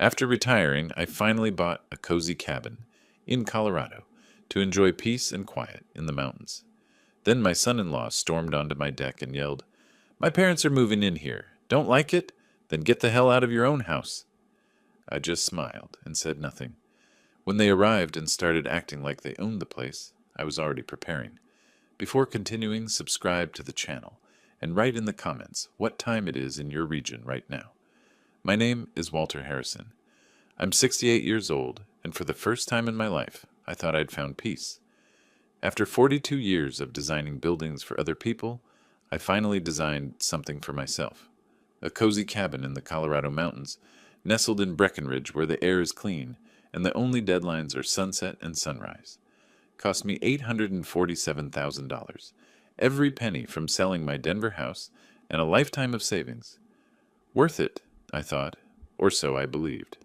After retiring, I finally bought a cozy cabin in Colorado to enjoy peace and quiet in the mountains. Then my son-in-law stormed onto my deck and yelled, "My parents are moving in here. Don't like it? Then get the hell out of your own house." I just smiled and said nothing. When they arrived and started acting like they owned the place, I was already preparing. Before continuing, subscribe to the channel and write in the comments what time it is in your region right now. My name is Walter Harrison. I'm 68 years old, and for the first time in my life, I thought I'd found peace. After 42 years of designing buildings for other people, I finally designed something for myself. A cozy cabin in the Colorado mountains, nestled in Breckenridge where the air is clean, and the only deadlines are sunset and sunrise. Cost me $847,000, every penny from selling my Denver house and a lifetime of savings. Worth it, I thought, or so I believed.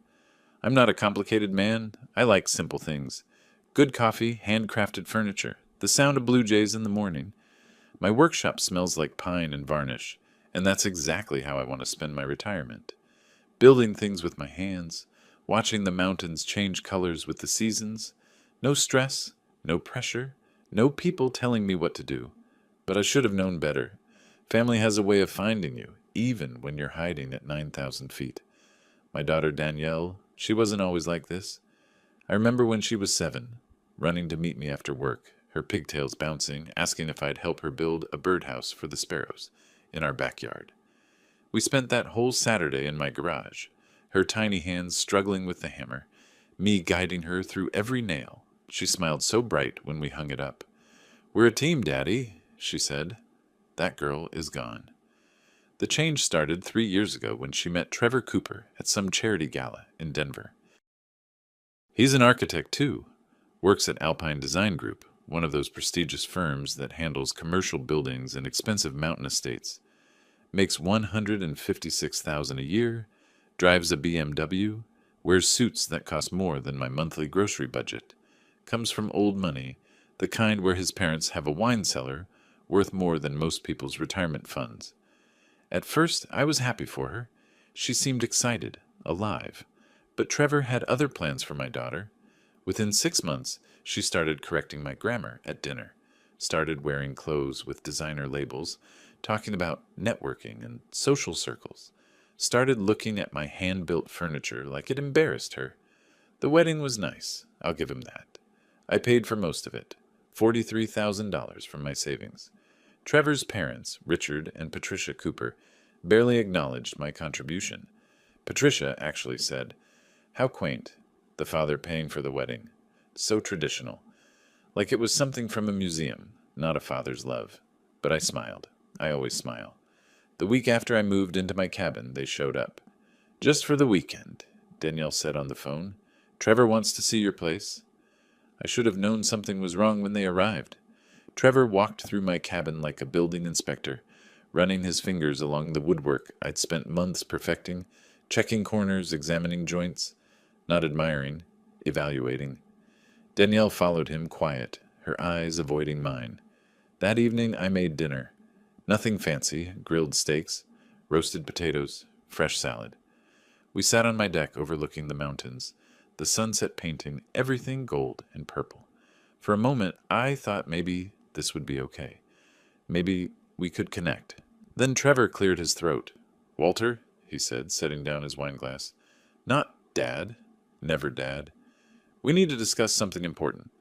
I'm not a complicated man. I like simple things. Good coffee, handcrafted furniture, the sound of blue jays in the morning. My workshop smells like pine and varnish, and that's exactly how I want to spend my retirement. Building things with my hands, watching the mountains change colors with the seasons. No stress, no pressure, no people telling me what to do. But I should have known better. Family has a way of finding you, even when you're hiding at 9,000 feet. My daughter Danielle, she wasn't always like this. I remember when she was 7, running to meet me after work, her pigtails bouncing, asking if I'd help her build a birdhouse for the sparrows in our backyard. We spent that whole Saturday in my garage, her tiny hands struggling with the hammer, me guiding her through every nail. She smiled so bright when we hung it up. "We're a team, Daddy," she said. That girl is gone. The change started 3 years ago when she met Trevor Cooper at some charity gala in Denver. He's an architect too, works at Alpine Design Group, one of those prestigious firms that handles commercial buildings and expensive mountain estates. Makes $156,000 a year, drives a BMW, wears suits that cost more than my monthly grocery budget, comes from old money, the kind where his parents have a wine cellar worth more than most people's retirement funds. At first, I was happy for her. She seemed excited, alive. But Trevor had other plans for my daughter. Within 6 months, she started correcting my grammar at dinner, started wearing clothes with designer labels, talking about networking and social circles, started looking at my hand-built furniture like it embarrassed her. The wedding was nice, I'll give him that. I paid for most of it, $43,000 from my savings. Trevor's parents, Richard and Patricia Cooper, barely acknowledged my contribution. Patricia actually said, "How quaint, the father paying for the wedding. So traditional. Like it was something from a museum, not a father's love." But I smiled. I always smile. The week after I moved into my cabin, they showed up. "Just for the weekend," Danielle said on the phone. "Trevor wants to see your place." I should have known something was wrong when they arrived. Trevor walked through my cabin like a building inspector, running his fingers along the woodwork I'd spent months perfecting, checking corners, examining joints, not admiring, evaluating. Danielle followed him, quiet, her eyes avoiding mine. That evening I made dinner. Nothing fancy, grilled steaks, roasted potatoes, fresh salad. We sat on my deck overlooking the mountains, the sunset painting everything gold and purple. For a moment, I thought maybe this would be okay. Maybe we could connect. Then Trevor cleared his throat. "Walter," he said, setting down his wineglass. "Not Dad. Never Dad. We need to discuss something important."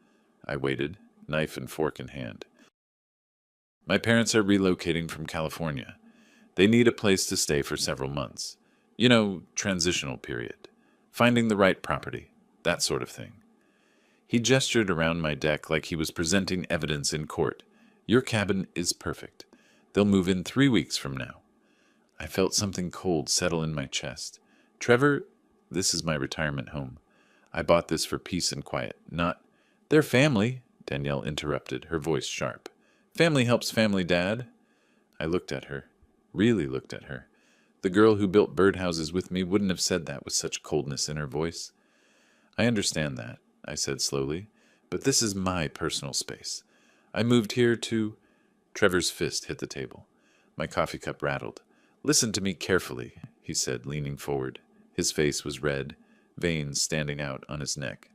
I waited, knife and fork in hand. "My parents are relocating from California. They need a place to stay for several months. You know, transitional period. Finding the right property. That sort of thing." He gestured around my deck like he was presenting evidence in court. "Your cabin is perfect. They'll move in 3 weeks from now." I felt something cold settle in my chest. "Trevor, this is my retirement home. I bought this for peace and quiet, not—" "Their family," Danielle interrupted, her voice sharp. "Family helps family, Dad." I looked at her, really looked at her. The girl who built birdhouses with me wouldn't have said that with such coldness in her voice. "I understand that," I said slowly, "but this is my personal space. I moved here to—" Trevor's fist hit the table. My coffee cup rattled. "Listen to me carefully," he said, leaning forward. His face was red. veins standing out on his neck.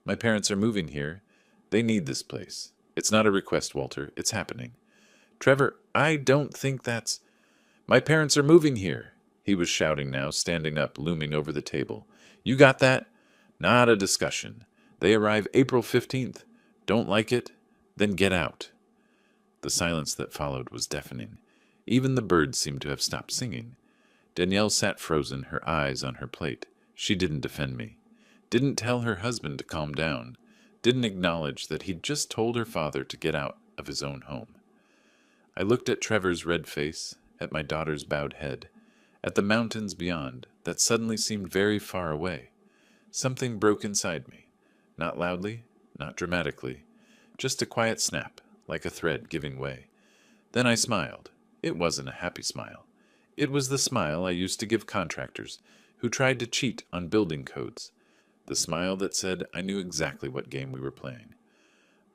My parents are moving here. They need this place. It's not a request, Walter. It's happening. Trevor, I don't think that's... My parents are moving here. He was shouting now, standing up, looming over the table. You got that? Not a discussion. They arrive April 15th. Don't like it? Then get out. The silence that followed was deafening. Even the birds seemed to have stopped singing. Danielle sat frozen, her eyes on her plate. She didn't defend me. Didn't tell her husband to calm down. Didn't acknowledge that he'd just told her father to get out of his own home. I looked at Trevor's red face, at my daughter's bowed head, at the mountains beyond that suddenly seemed very far away. Something broke inside me. Not loudly, not dramatically. Just a quiet snap, like a thread giving way. Then I smiled. It wasn't a happy smile. It was the smile I used to give contractors who tried to cheat on building codes. The smile that said I knew exactly what game we were playing.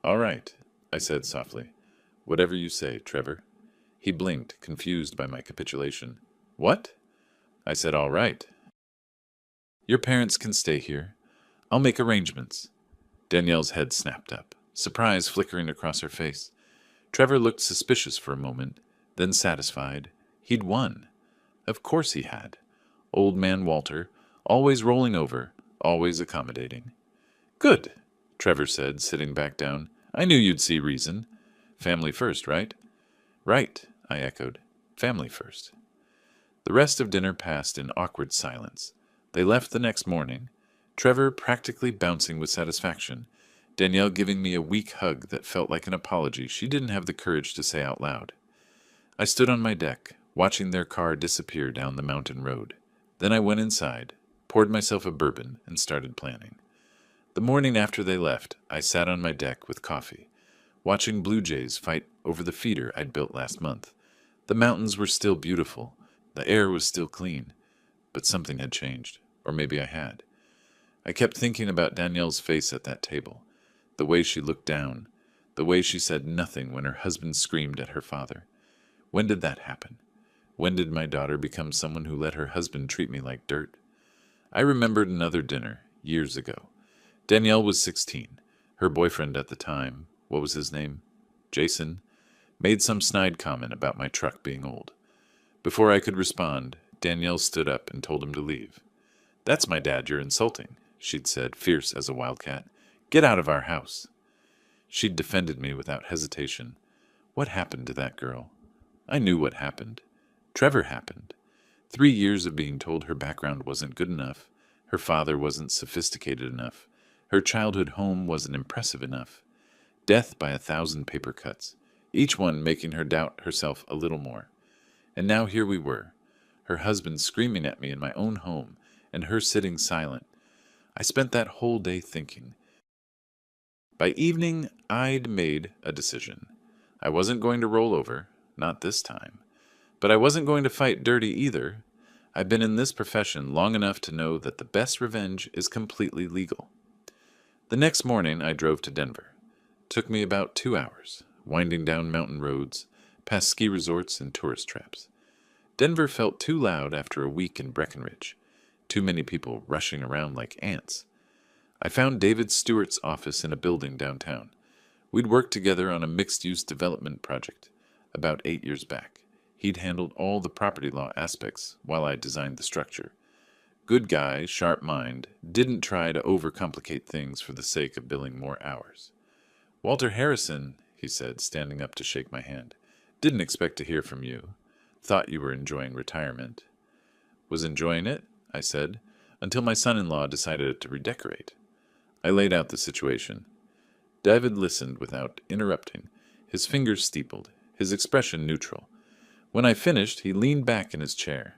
All right, I said softly. Whatever you say, Trevor. He blinked, confused by my capitulation. What? I said, all right. Your parents can stay here. I'll make arrangements. Danielle's head snapped up, surprise flickering across her face. Trevor looked suspicious for a moment, then satisfied. He'd won. Of course he had. Old man Walter, always rolling over, always accommodating. Good, Trevor said, sitting back down. I knew you'd see reason. Family first, right? Right, I echoed. Family first. The rest of dinner passed in awkward silence. They left the next morning, Trevor practically bouncing with satisfaction, Danielle giving me a weak hug that felt like an apology she didn't have the courage to say out loud. I stood on my deck, watching their car disappear down the mountain road. Then I went inside, poured myself a bourbon, and started planning. The morning after they left, I sat on my deck with coffee, watching blue jays fight over the feeder I'd built last month. The mountains were still beautiful. The air was still clean. But something had changed. Or maybe I had. I kept thinking about Danielle's face at that table. The way she looked down. The way she said nothing when her husband screamed at her father. When did that happen? When did my daughter become someone who let her husband treat me like dirt? I remembered another dinner, years ago. Danielle was 16. Her boyfriend at the time, what was his name? Jason, made some snide comment about my truck being old. Before I could respond, Danielle stood up and told him to leave. That's my dad you're insulting, she'd said, fierce as a wildcat. Get out of our house. She'd defended me without hesitation. What happened to that girl? I knew what happened. Trevor happened. 3 years of being told her background wasn't good enough, her father wasn't sophisticated enough, her childhood home wasn't impressive enough. Death by 1,000 paper cuts, each one making her doubt herself a little more. And now here we were, her husband screaming at me in my own home, and her sitting silent. I spent that whole day thinking. By evening, I'd made a decision. I wasn't going to roll over, not this time. But I wasn't going to fight dirty either. I've been in this profession long enough to know that the best revenge is completely legal. The next morning, I drove to Denver. Took me about 2 hours, winding down mountain roads, past ski resorts and tourist traps. Denver felt too loud after a week in Breckenridge. Too many people rushing around like ants. I found David Stewart's office in a building downtown. We'd worked together on a mixed-use development project about 8 years back. He'd handled all the property law aspects while I designed the structure. Good guy, sharp mind, didn't try to overcomplicate things for the sake of billing more hours. Walter Harrison, he said, standing up to shake my hand. Didn't expect to hear from you. Thought you were enjoying retirement. Was enjoying it, I said, until my son-in-law decided to redecorate. I laid out the situation. David listened without interrupting, his fingers steepled, his expression neutral. When I finished, he leaned back in his chair.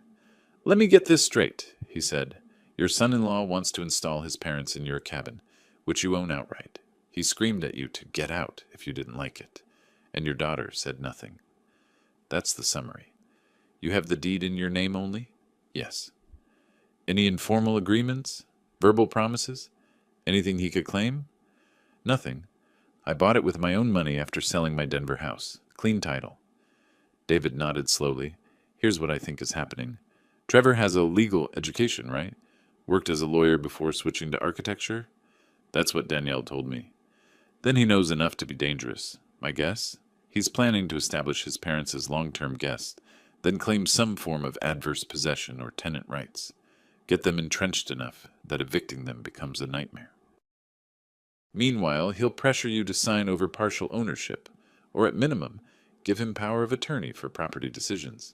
Let me get this straight, he said. Your son-in-law wants to install his parents in your cabin, which you own outright. He screamed at you to get out if you didn't like it, and your daughter said nothing. That's the summary. You have the deed in your name only? Yes. Any informal agreements? Verbal promises? Anything he could claim? Nothing. I bought it with my own money after selling my Denver house. Clean title. David nodded slowly. Here's what I think is happening. Trevor has a legal education, right? Worked as a lawyer before switching to architecture? That's what Danielle told me. Then he knows enough to be dangerous. My guess? He's planning to establish his parents as long-term guests, then claim some form of adverse possession or tenant rights. Get them entrenched enough that evicting them becomes a nightmare. Meanwhile, he'll pressure you to sign over partial ownership, or at minimum, give him power of attorney for property decisions.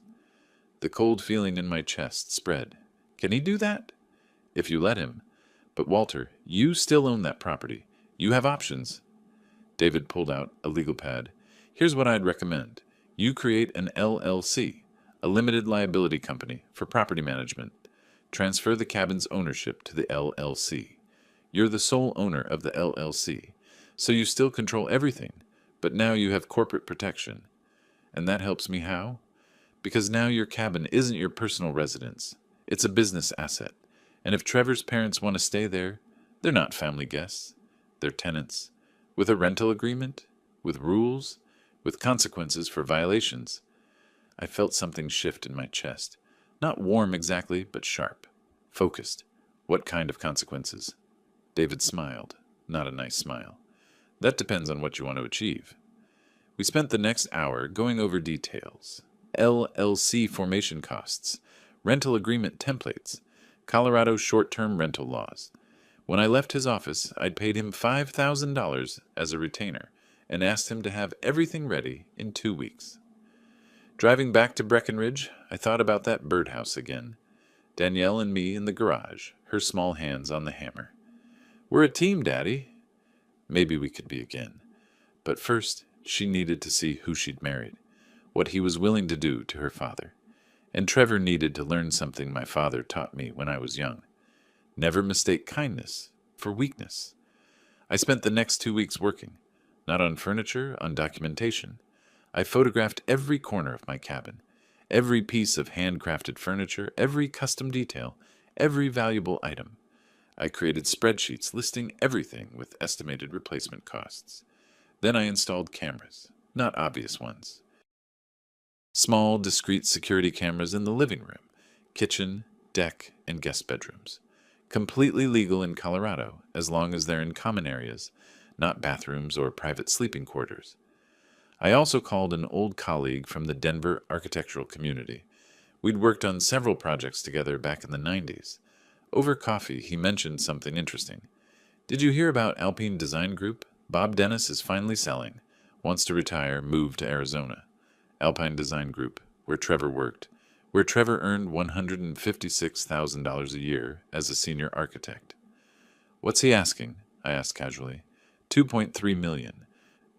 The cold feeling in my chest spread. Can he do that? If you let him. But Walter, you still own that property. You have options. David pulled out a legal pad. Here's what I'd recommend. You create an LLC, a limited liability company, for property management. Transfer the cabin's ownership to the LLC. You're the sole owner of the LLC, so you still control everything, but now you have corporate protection. And that helps me how? Because now your cabin isn't your personal residence. It's a business asset. And if Trevor's parents want to stay there, they're not family guests. They're tenants. With a rental agreement, with rules, with consequences for violations. I felt something shift in my chest. Not warm exactly, but sharp. Focused. What kind of consequences? David smiled. Not a nice smile. That depends on what you want to achieve. We spent the next hour going over details. LLC formation costs, rental agreement templates, Colorado short-term rental laws. When I left his office, I'd paid him $5,000 as a retainer and asked him to have everything ready in 2 weeks. Driving back to Breckenridge, I thought about that birdhouse again. Danielle and me in the garage, her small hands on the hammer. We're a team, Daddy. Maybe we could be again. But first, she needed to see who she'd married, what he was willing to do to her father. And Trevor needed to learn something my father taught me when I was young. Never mistake kindness for weakness. I spent the next 2 weeks working, not on furniture, on documentation. I photographed every corner of my cabin, every piece of handcrafted furniture, every custom detail, every valuable item. I created spreadsheets listing everything with estimated replacement costs. Then I installed cameras, not obvious ones. Small, discreet security cameras in the living room, kitchen, deck, and guest bedrooms. Completely legal in Colorado, as long as they're in common areas, not bathrooms or private sleeping quarters. I also called an old colleague from the Denver architectural community. We'd worked on several projects together back in the 90s. Over coffee, he mentioned something interesting. Did you hear about Alpine Design Group? Bob Dennis is finally selling. Wants to retire, move to Arizona. Alpine Design Group, where Trevor worked, where Trevor earned $156,000 a year as a senior architect. What's he asking? I asked casually. $2.3 million.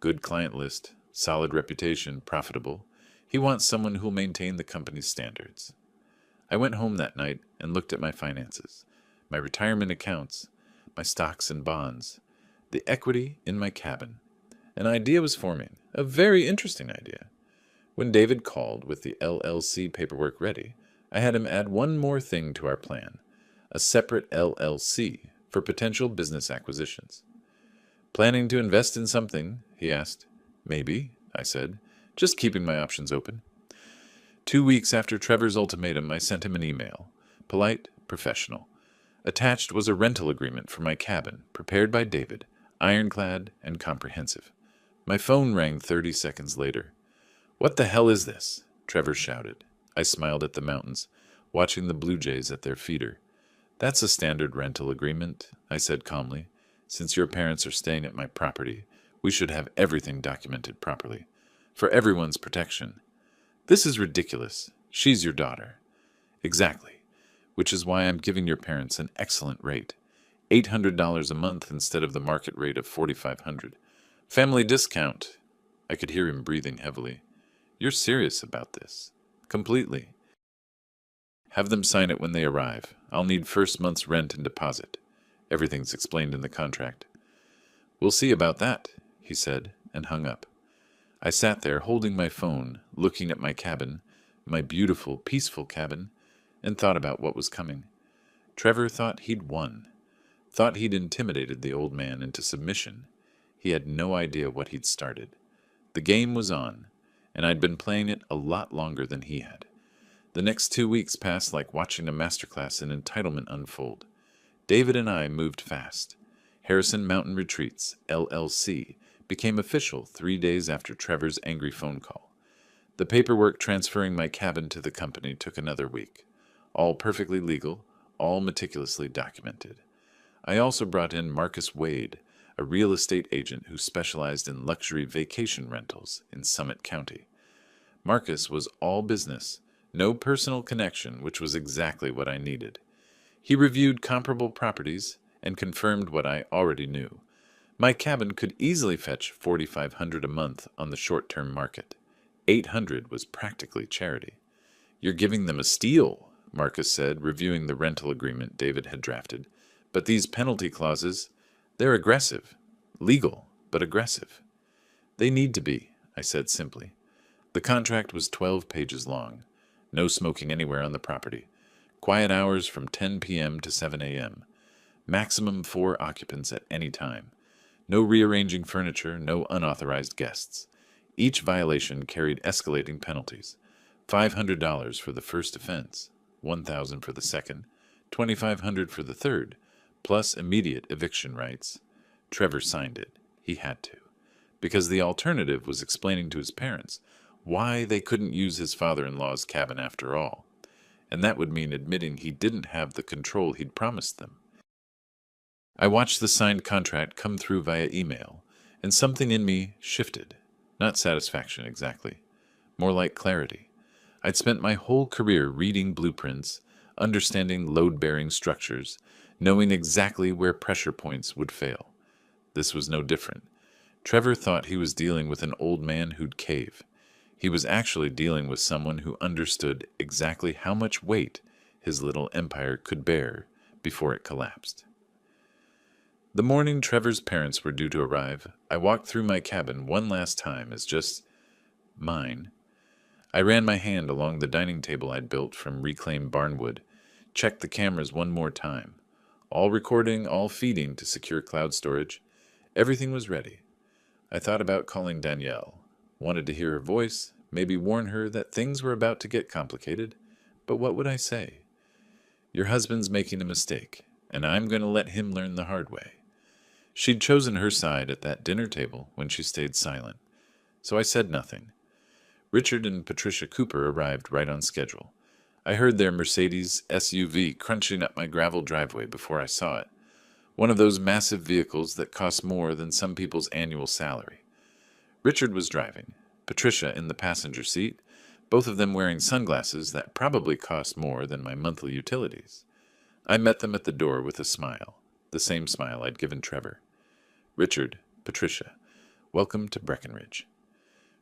Good client list, solid reputation, profitable. He wants someone who'll maintain the company's standards. I went home that night and looked at my finances, my retirement accounts, my stocks and bonds, the equity in my cabin. An idea was forming, a very interesting idea. When David called with the LLC paperwork ready, I had him add one more thing to our plan, a separate LLC for potential business acquisitions. Planning to invest in something? He asked. Maybe, I said, just keeping my options open. 2 weeks after Trevor's ultimatum, I sent him an email. Polite, professional. Attached was a rental agreement for my cabin, prepared by David, ironclad and comprehensive. My phone rang 30 seconds later. "What the hell is this?" Trevor shouted. I smiled at the mountains, watching the blue jays at their feeder. "That's a standard rental agreement," I said calmly. "Since your parents are staying at my property, we should have everything documented properly. For everyone's protection." "This is ridiculous. She's your daughter." "Exactly. Which is why I'm giving your parents an excellent rate. $800 a month instead of the market rate of $4,500. Family discount." I could hear him breathing heavily. "You're serious about this?" "Completely." "Have them sign it when they arrive. I'll need first month's rent and deposit. Everything's explained in the contract." "We'll see about that," he said, and hung up. I sat there holding my phone, looking at my cabin, my beautiful, peaceful cabin, and thought about what was coming. Trevor thought he'd won. Thought he'd intimidated the old man into submission. He had no idea what he'd started. The game was on, and I'd been playing it a lot longer than he had. The next 2 weeks passed like watching a masterclass in entitlement unfold. David and I moved fast. Harrison Mountain Retreats, LLC, became official 3 days after Trevor's angry phone call. The paperwork transferring my cabin to the company took another week. All perfectly legal, all meticulously documented. I also brought in Marcus Wade, a real estate agent who specialized in luxury vacation rentals in Summit County. Marcus was all business, no personal connection, which was exactly what I needed. He reviewed comparable properties and confirmed what I already knew. My cabin could easily fetch $4,500 a month on the short-term market. $800 was practically charity. "You're giving them a steal," Marcus said, reviewing the rental agreement David had drafted. "But these penalty clauses, they're aggressive. Legal, but aggressive." "They need to be," I said simply. The contract was 12 pages long. No smoking anywhere on the property. Quiet hours from 10 p.m. to 7 a.m. Maximum 4 occupants at any time. No rearranging furniture, no unauthorized guests. Each violation carried escalating penalties. $500 for the first offense, $1,000 for the second, $2,500 for the third, plus immediate eviction rights. Trevor signed it. He had to. Because the alternative was explaining to his parents why they couldn't use his father-in-law's cabin after all. And that would mean admitting he didn't have the control he'd promised them. I watched the signed contract come through via email, and something in me shifted. Not satisfaction exactly. More like clarity. I'd spent my whole career reading blueprints, understanding load-bearing structures, knowing exactly where pressure points would fail. This was no different. Trevor thought he was dealing with an old man who'd cave. He was actually dealing with someone who understood exactly how much weight his little empire could bear before it collapsed. The morning Trevor's parents were due to arrive, I walked through my cabin one last time as just mine. I ran my hand along the dining table I'd built from reclaimed barnwood, checked the cameras one more time. All recording, all feeding to secure cloud storage. Everything was ready. I thought about calling Danielle. Wanted to hear her voice, maybe warn her that things were about to get complicated. But what would I say? "Your husband's making a mistake, and I'm going to let him learn the hard way." She'd chosen her side at that dinner table when she stayed silent, so I said nothing. Richard and Patricia Cooper arrived right on schedule. I heard their Mercedes SUV crunching up my gravel driveway before I saw it. One of those massive vehicles that cost more than some people's annual salary. Richard was driving, Patricia in the passenger seat, both of them wearing sunglasses that probably cost more than my monthly utilities. I met them at the door with a smile, the same smile I'd given Trevor. "Richard, Patricia, welcome to Breckenridge."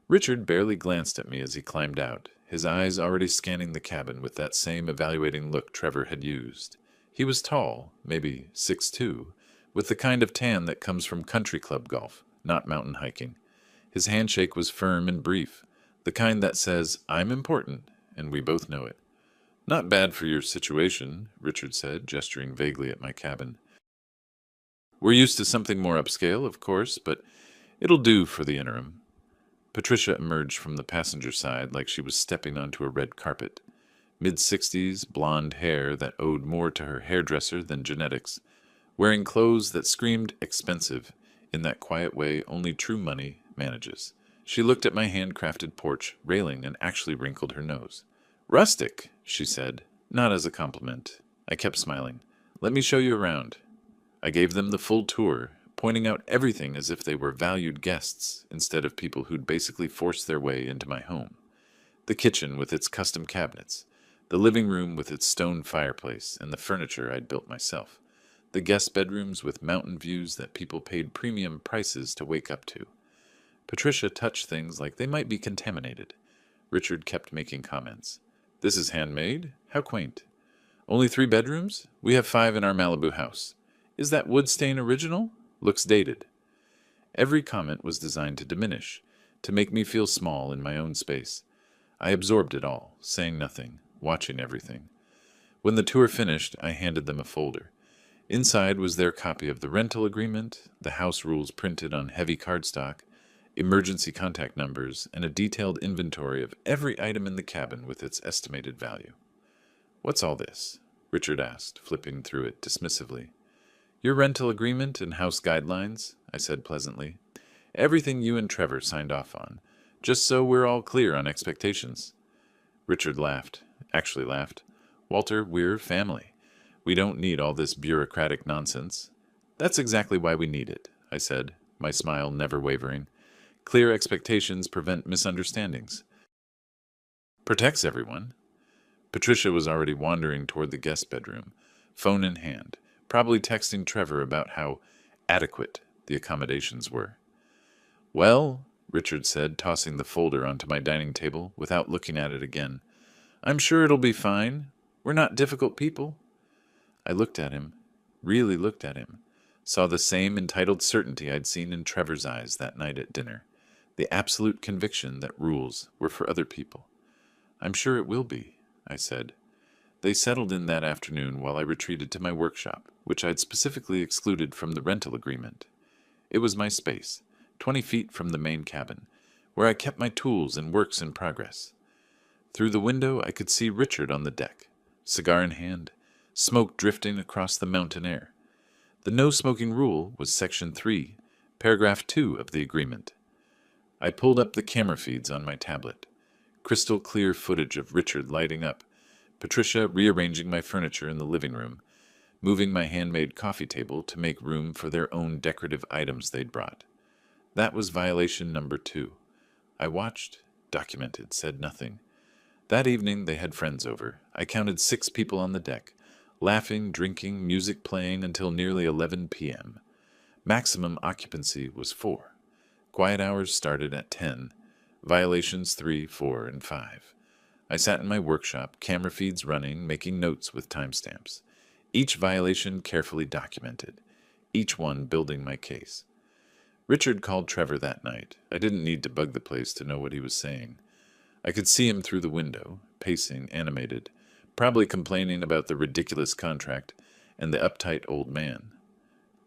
Richard barely glanced at me as he climbed out, his eyes already scanning the cabin with that same evaluating look Trevor had used. He was tall, maybe 6'2", with the kind of tan that comes from country club golf, not mountain hiking. His handshake was firm and brief, the kind that says, "I'm important, and we both know it." "Not bad for your situation," Richard said, gesturing vaguely at my cabin. "We're used to something more upscale, of course, but it'll do for the interim." Patricia emerged from the passenger side like she was stepping onto a red carpet. Mid-60s, blonde hair that owed more to her hairdresser than genetics, wearing clothes that screamed expensive in that quiet way only true money manages. She looked at my handcrafted porch railing and actually wrinkled her nose. "Rustic," she said, not as a compliment. I kept smiling. "Let me show you around." I gave them the full tour, pointing out everything as if they were valued guests instead of people who'd basically forced their way into my home. The kitchen with its custom cabinets, the living room with its stone fireplace and the furniture I'd built myself, the guest bedrooms with mountain views that people paid premium prices to wake up to. Patricia touched things like they might be contaminated. Richard kept making comments. "This is handmade? How quaint. Only 3 bedrooms? We have 5 in our Malibu house. Is that wood stain original? Looks dated." Every comment was designed to diminish, to make me feel small in my own space. I absorbed it all, saying nothing, watching everything. When the tour finished, I handed them a folder. Inside was their copy of the rental agreement, the house rules printed on heavy cardstock, emergency contact numbers, and a detailed inventory of every item in the cabin with its estimated value. "What's all this?" Richard asked, flipping through it dismissively. Your rental agreement and house guidelines, I said pleasantly. Everything you and Trevor signed off on, just so we're all clear on expectations. Richard laughed, actually laughed. Walter, we're family. We don't need all this bureaucratic nonsense. That's exactly why we need it, I said, my smile never wavering. Clear expectations prevent misunderstandings. Protects everyone. Patricia was already wandering toward the guest bedroom, phone in hand, probably texting Trevor about how adequate the accommodations were. Well, Richard said, tossing the folder onto my dining table without looking at it again, I'm sure it'll be fine. We're not difficult people. I looked at him, really looked at him, saw the same entitled certainty I'd seen in Trevor's eyes that night at dinner, the absolute conviction that rules were for other people. I'm sure it will be, I said. They settled in that afternoon while I retreated to my workshop, which I'd specifically excluded from the rental agreement. It was my space, 20 feet from the main cabin, where I kept my tools and works in progress. Through the window I could see Richard on the deck, cigar in hand, smoke drifting across the mountain air. The no-smoking rule was Section 3, Paragraph 2 of the agreement. I pulled up the camera feeds on my tablet. Crystal clear footage of Richard lighting up, Patricia rearranging my furniture in the living room, moving my handmade coffee table to make room for their own decorative items they'd brought. That was violation number 2. I watched, documented, said nothing. That evening they had friends over. I counted 6 people on the deck, laughing, drinking, music playing until nearly 11 p.m. Maximum occupancy was 4. Quiet hours started at 10. Violations 3, 4, and 5. I sat in my workshop, camera feeds running, making notes with timestamps. Each violation carefully documented, each one building my case. Richard called Trevor that night. I didn't need to bug the place to know what he was saying. I could see him through the window, pacing, animated, probably complaining about the ridiculous contract and the uptight old man.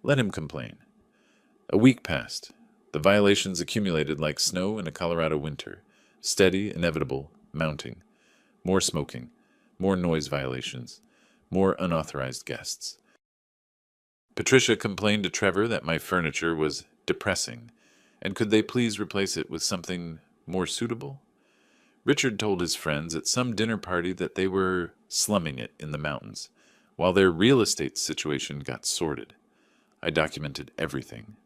Let him complain. A week passed. The violations accumulated like snow in a Colorado winter, steady, inevitable, mounting. More smoking, more noise violations, more unauthorized guests. Patricia complained to Trevor that my furniture was depressing, and could they please replace it with something more suitable? Richard told his friends at some dinner party that they were slumming it in the mountains, while their real estate situation got sorted. I documented everything.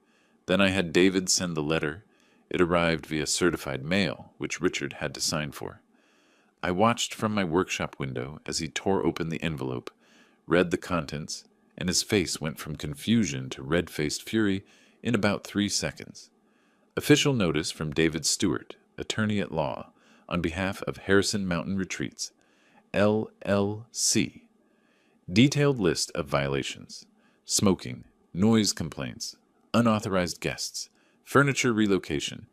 Then I had David send the letter. It arrived via certified mail, which Richard had to sign for. I watched from my workshop window as he tore open the envelope, read the contents, and his face went from confusion to red-faced fury in about 3 seconds. Official notice from David Stewart, attorney at law, on behalf of Harrison Mountain Retreats, LLC. Detailed list of violations: smoking, noise complaints, unauthorized guests, furniture relocation,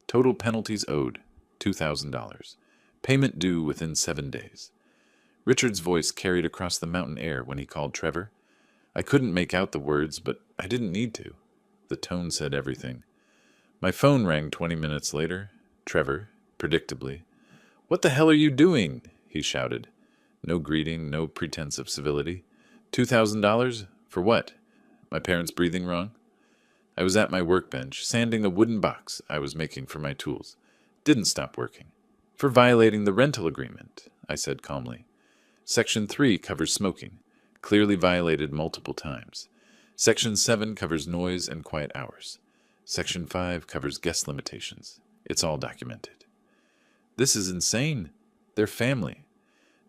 total penalties owed, $2,000. Payment due within 7 days. Richard's voice carried across the mountain air when he called Trevor. I couldn't make out the words, but I didn't need to. The tone said everything. My phone rang 20 minutes later. Trevor, predictably. "What the hell are you doing?" he shouted. No greeting, no pretense of civility. $2,000? For what? My parents breathing wrong? I was at my workbench, sanding a wooden box I was making for my tools. Didn't stop working. For violating the rental agreement, I said calmly. Section 3 covers smoking, clearly violated multiple times. Section 7 covers noise and quiet hours. Section 5 covers guest limitations. It's all documented. This is insane. They're family.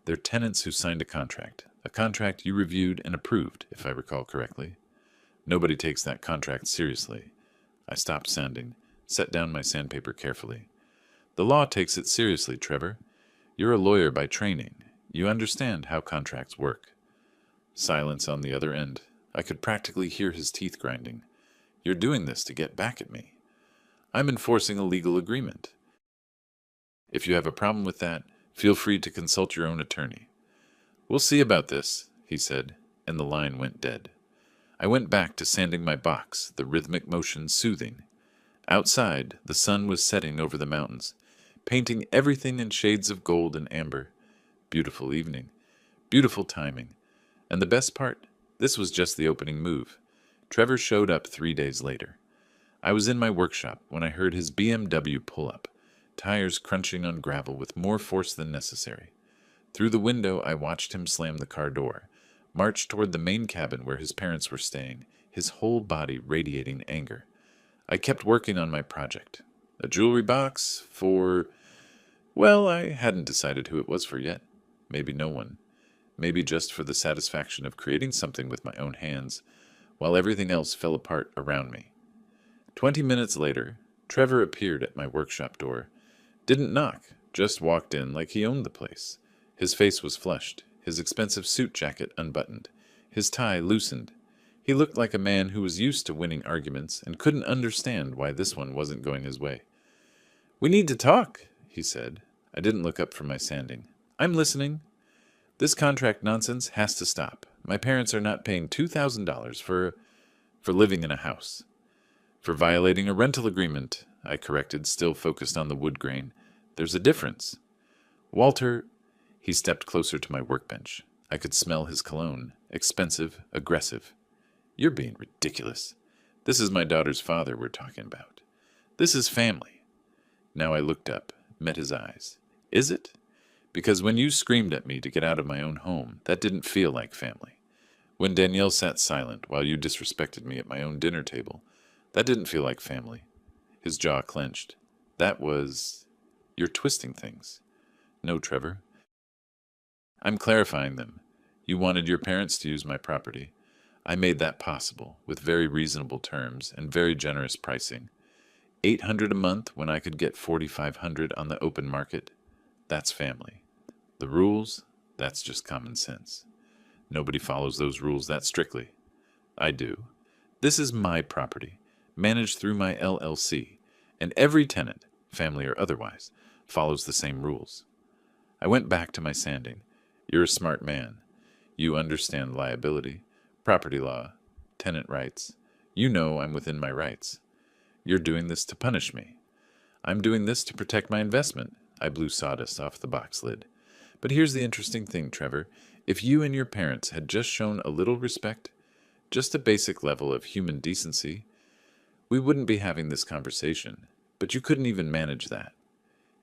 They're tenants who signed a contract you reviewed and approved, if I recall correctly. Nobody takes that contract seriously. I stopped sanding, set down my sandpaper carefully. The law takes it seriously, Trevor. You're a lawyer by training. You understand how contracts work. Silence on the other end. I could practically hear his teeth grinding. You're doing this to get back at me. I'm enforcing a legal agreement. If you have a problem with that, feel free to consult your own attorney. We'll see about this, he said, and the line went dead. I went back to sanding my box, the rhythmic motion soothing. Outside, the sun was setting over the mountains, painting everything in shades of gold and amber. Beautiful evening. Beautiful timing. And the best part, this was just the opening move. Trevor showed up 3 days later. I was in my workshop when I heard his BMW pull up, tires crunching on gravel with more force than necessary. Through the window, I watched him slam the car door, march toward the main cabin where his parents were staying, his whole body radiating anger. I kept working on my project. A jewelry box for... Well, I hadn't decided who it was for yet. Maybe no one. Maybe just for the satisfaction of creating something with my own hands, while everything else fell apart around me. 20 minutes later, Trevor appeared at my workshop door. Didn't knock, just walked in like he owned the place. His face was flushed, his expensive suit jacket unbuttoned, his tie loosened. He looked like a man who was used to winning arguments and couldn't understand why this one wasn't going his way. "We need to talk," he said. I didn't look up from my sanding. "I'm listening." "This contract nonsense has to stop. My parents are not paying $2,000 for living in a house." "For violating a rental agreement," I corrected, still focused on the wood grain. "There's a difference." "Walter..." He stepped closer to my workbench. I could smell his cologne. Expensive, aggressive. "You're being ridiculous. This is my daughter's father we're talking about. This is family." Now I looked up, met his eyes. "Is it? Because when you screamed at me to get out of my own home, that didn't feel like family. When Danielle sat silent while you disrespected me at my own dinner table, that didn't feel like family." His jaw clenched. "That was... You're twisting things." "No, Trevor. I'm clarifying them. You wanted your parents to use my property. I made that possible, with very reasonable terms and very generous pricing. $800 a month when I could get $4,500 on the open market. That's family. The rules, that's just common sense. Nobody follows those rules that strictly. I do. This is my property, managed through my LLC, and every tenant, family or otherwise, follows the same rules." I went back to my sanding. "You're a smart man. You understand liability, property law, tenant rights. You know I'm within my rights. You're doing this to punish me. I'm doing this to protect my investment." I blew sawdust off the box lid. "But here's the interesting thing, Trevor. If you and your parents had just shown a little respect, just a basic level of human decency, we wouldn't be having this conversation. But you couldn't even manage that."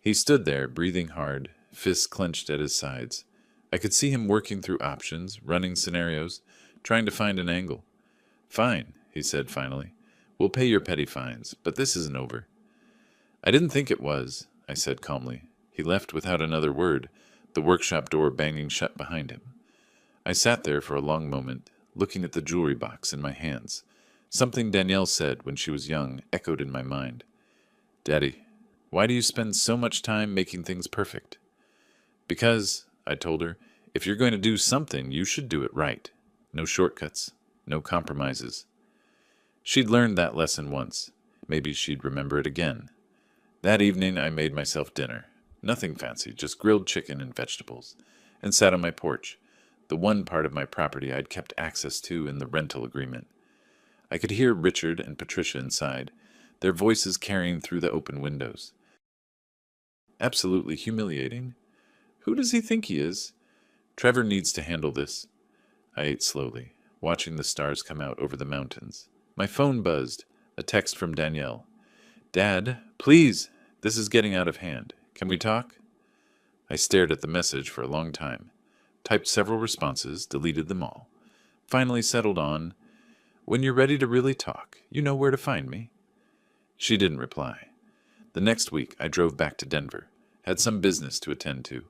He stood there, breathing hard, fists clenched at his sides. I could see him working through options, running scenarios, trying to find an angle. "Fine," he said finally. "We'll pay your petty fines, but this isn't over." "I didn't think it was," I said calmly. He left without another word, the workshop door banging shut behind him. I sat there for a long moment, looking at the jewelry box in my hands. Something Danielle said when she was young echoed in my mind. "Daddy, why do you spend so much time making things perfect?" "Because," I told her, "if you're going to do something, you should do it right. No shortcuts, no compromises." She'd learned that lesson once. Maybe she'd remember it again. That evening I made myself dinner. Nothing fancy, just grilled chicken and vegetables, and sat on my porch, the one part of my property I'd kept access to in the rental agreement. I could hear Richard and Patricia inside, their voices carrying through the open windows. Absolutely humiliating. Who does he think he is? Trevor needs to handle this. I ate slowly, watching the stars come out over the mountains. My phone buzzed, a text from Danielle. "Dad, please, this is getting out of hand. Can we talk?" I stared at the message for a long time, typed several responses, deleted them all. Finally settled on, "When you're ready to really talk, you know where to find me." She didn't reply. The next week I drove back to Denver, had some business to attend to.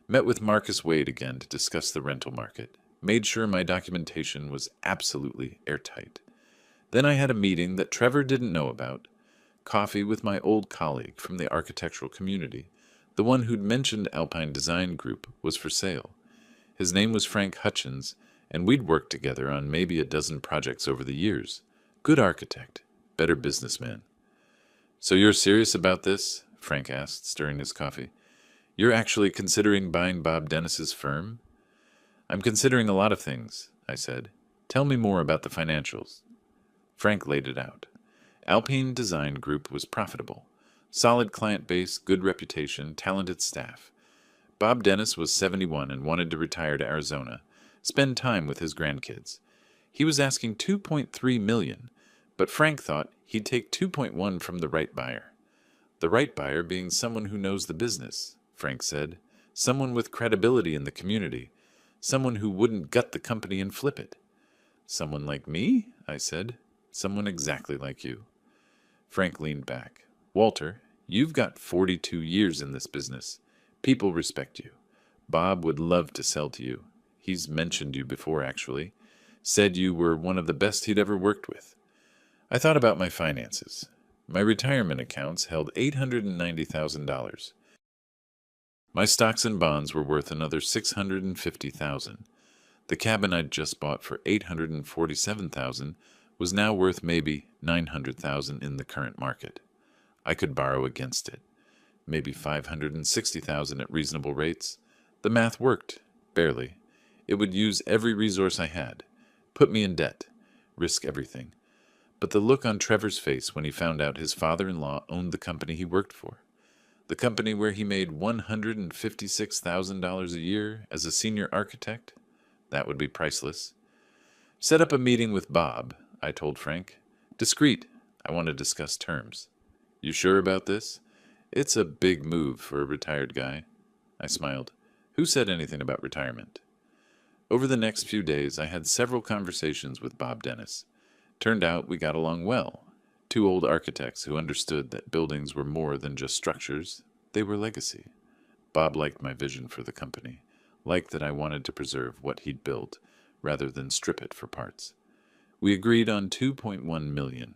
Met with Marcus Wade again to discuss the rental market. Made sure my documentation was absolutely airtight. Then I had a meeting that Trevor didn't know about. Coffee with my old colleague from the architectural community. The one who'd mentioned Alpine Design Group was for sale. His name was Frank Hutchins, and we'd worked together on maybe a dozen projects over the years. Good architect, better businessman. "So you're serious about this?" Frank asked, stirring his coffee. "You're actually considering buying Bob Dennis's firm?" "I'm considering a lot of things," I said. "Tell me more about the financials." Frank laid it out. Alpine Design Group was profitable. Solid client base, good reputation, talented staff. Bob Dennis was 71 and wanted to retire to Arizona, spend time with his grandkids. He was asking 2.3 million, but Frank thought he'd take 2.1 from the right buyer. The right buyer being someone who knows the business, Frank said, someone with credibility in the community, someone who wouldn't gut the company and flip it. Someone like me? I said. Someone exactly like you. Frank leaned back. Walter, you've got 42 years in this business. People respect you. Bob would love to sell to you. He's mentioned you before, actually. Said you were one of the best he'd ever worked with. I thought about my finances. My retirement accounts held $890,000. My stocks and bonds were worth another $650,000. The cabin I'd just bought for $847,000 was now worth maybe $900,000 in the current market. I could borrow against it, maybe $560,000 at reasonable rates. The math worked, barely. It would use every resource I had, put me in debt, risk everything. But the look on Trevor's face when he found out his father-in-law owned the company he worked for, the company where he made $156,000 a year as a senior architect, that would be priceless. Set up a meeting with Bob, I told Frank. Discreet. I want to discuss terms. You sure about this? It's a big move for a retired guy. I smiled. Who said anything about retirement? Over the next few days, I had several conversations with Bob Dennis. Turned out we got along well. Two old architects who understood that buildings were more than just structures. They were legacy. Bob liked my vision for the company, liked that I wanted to preserve what he'd built, rather than strip it for parts. We agreed on $2.1 million.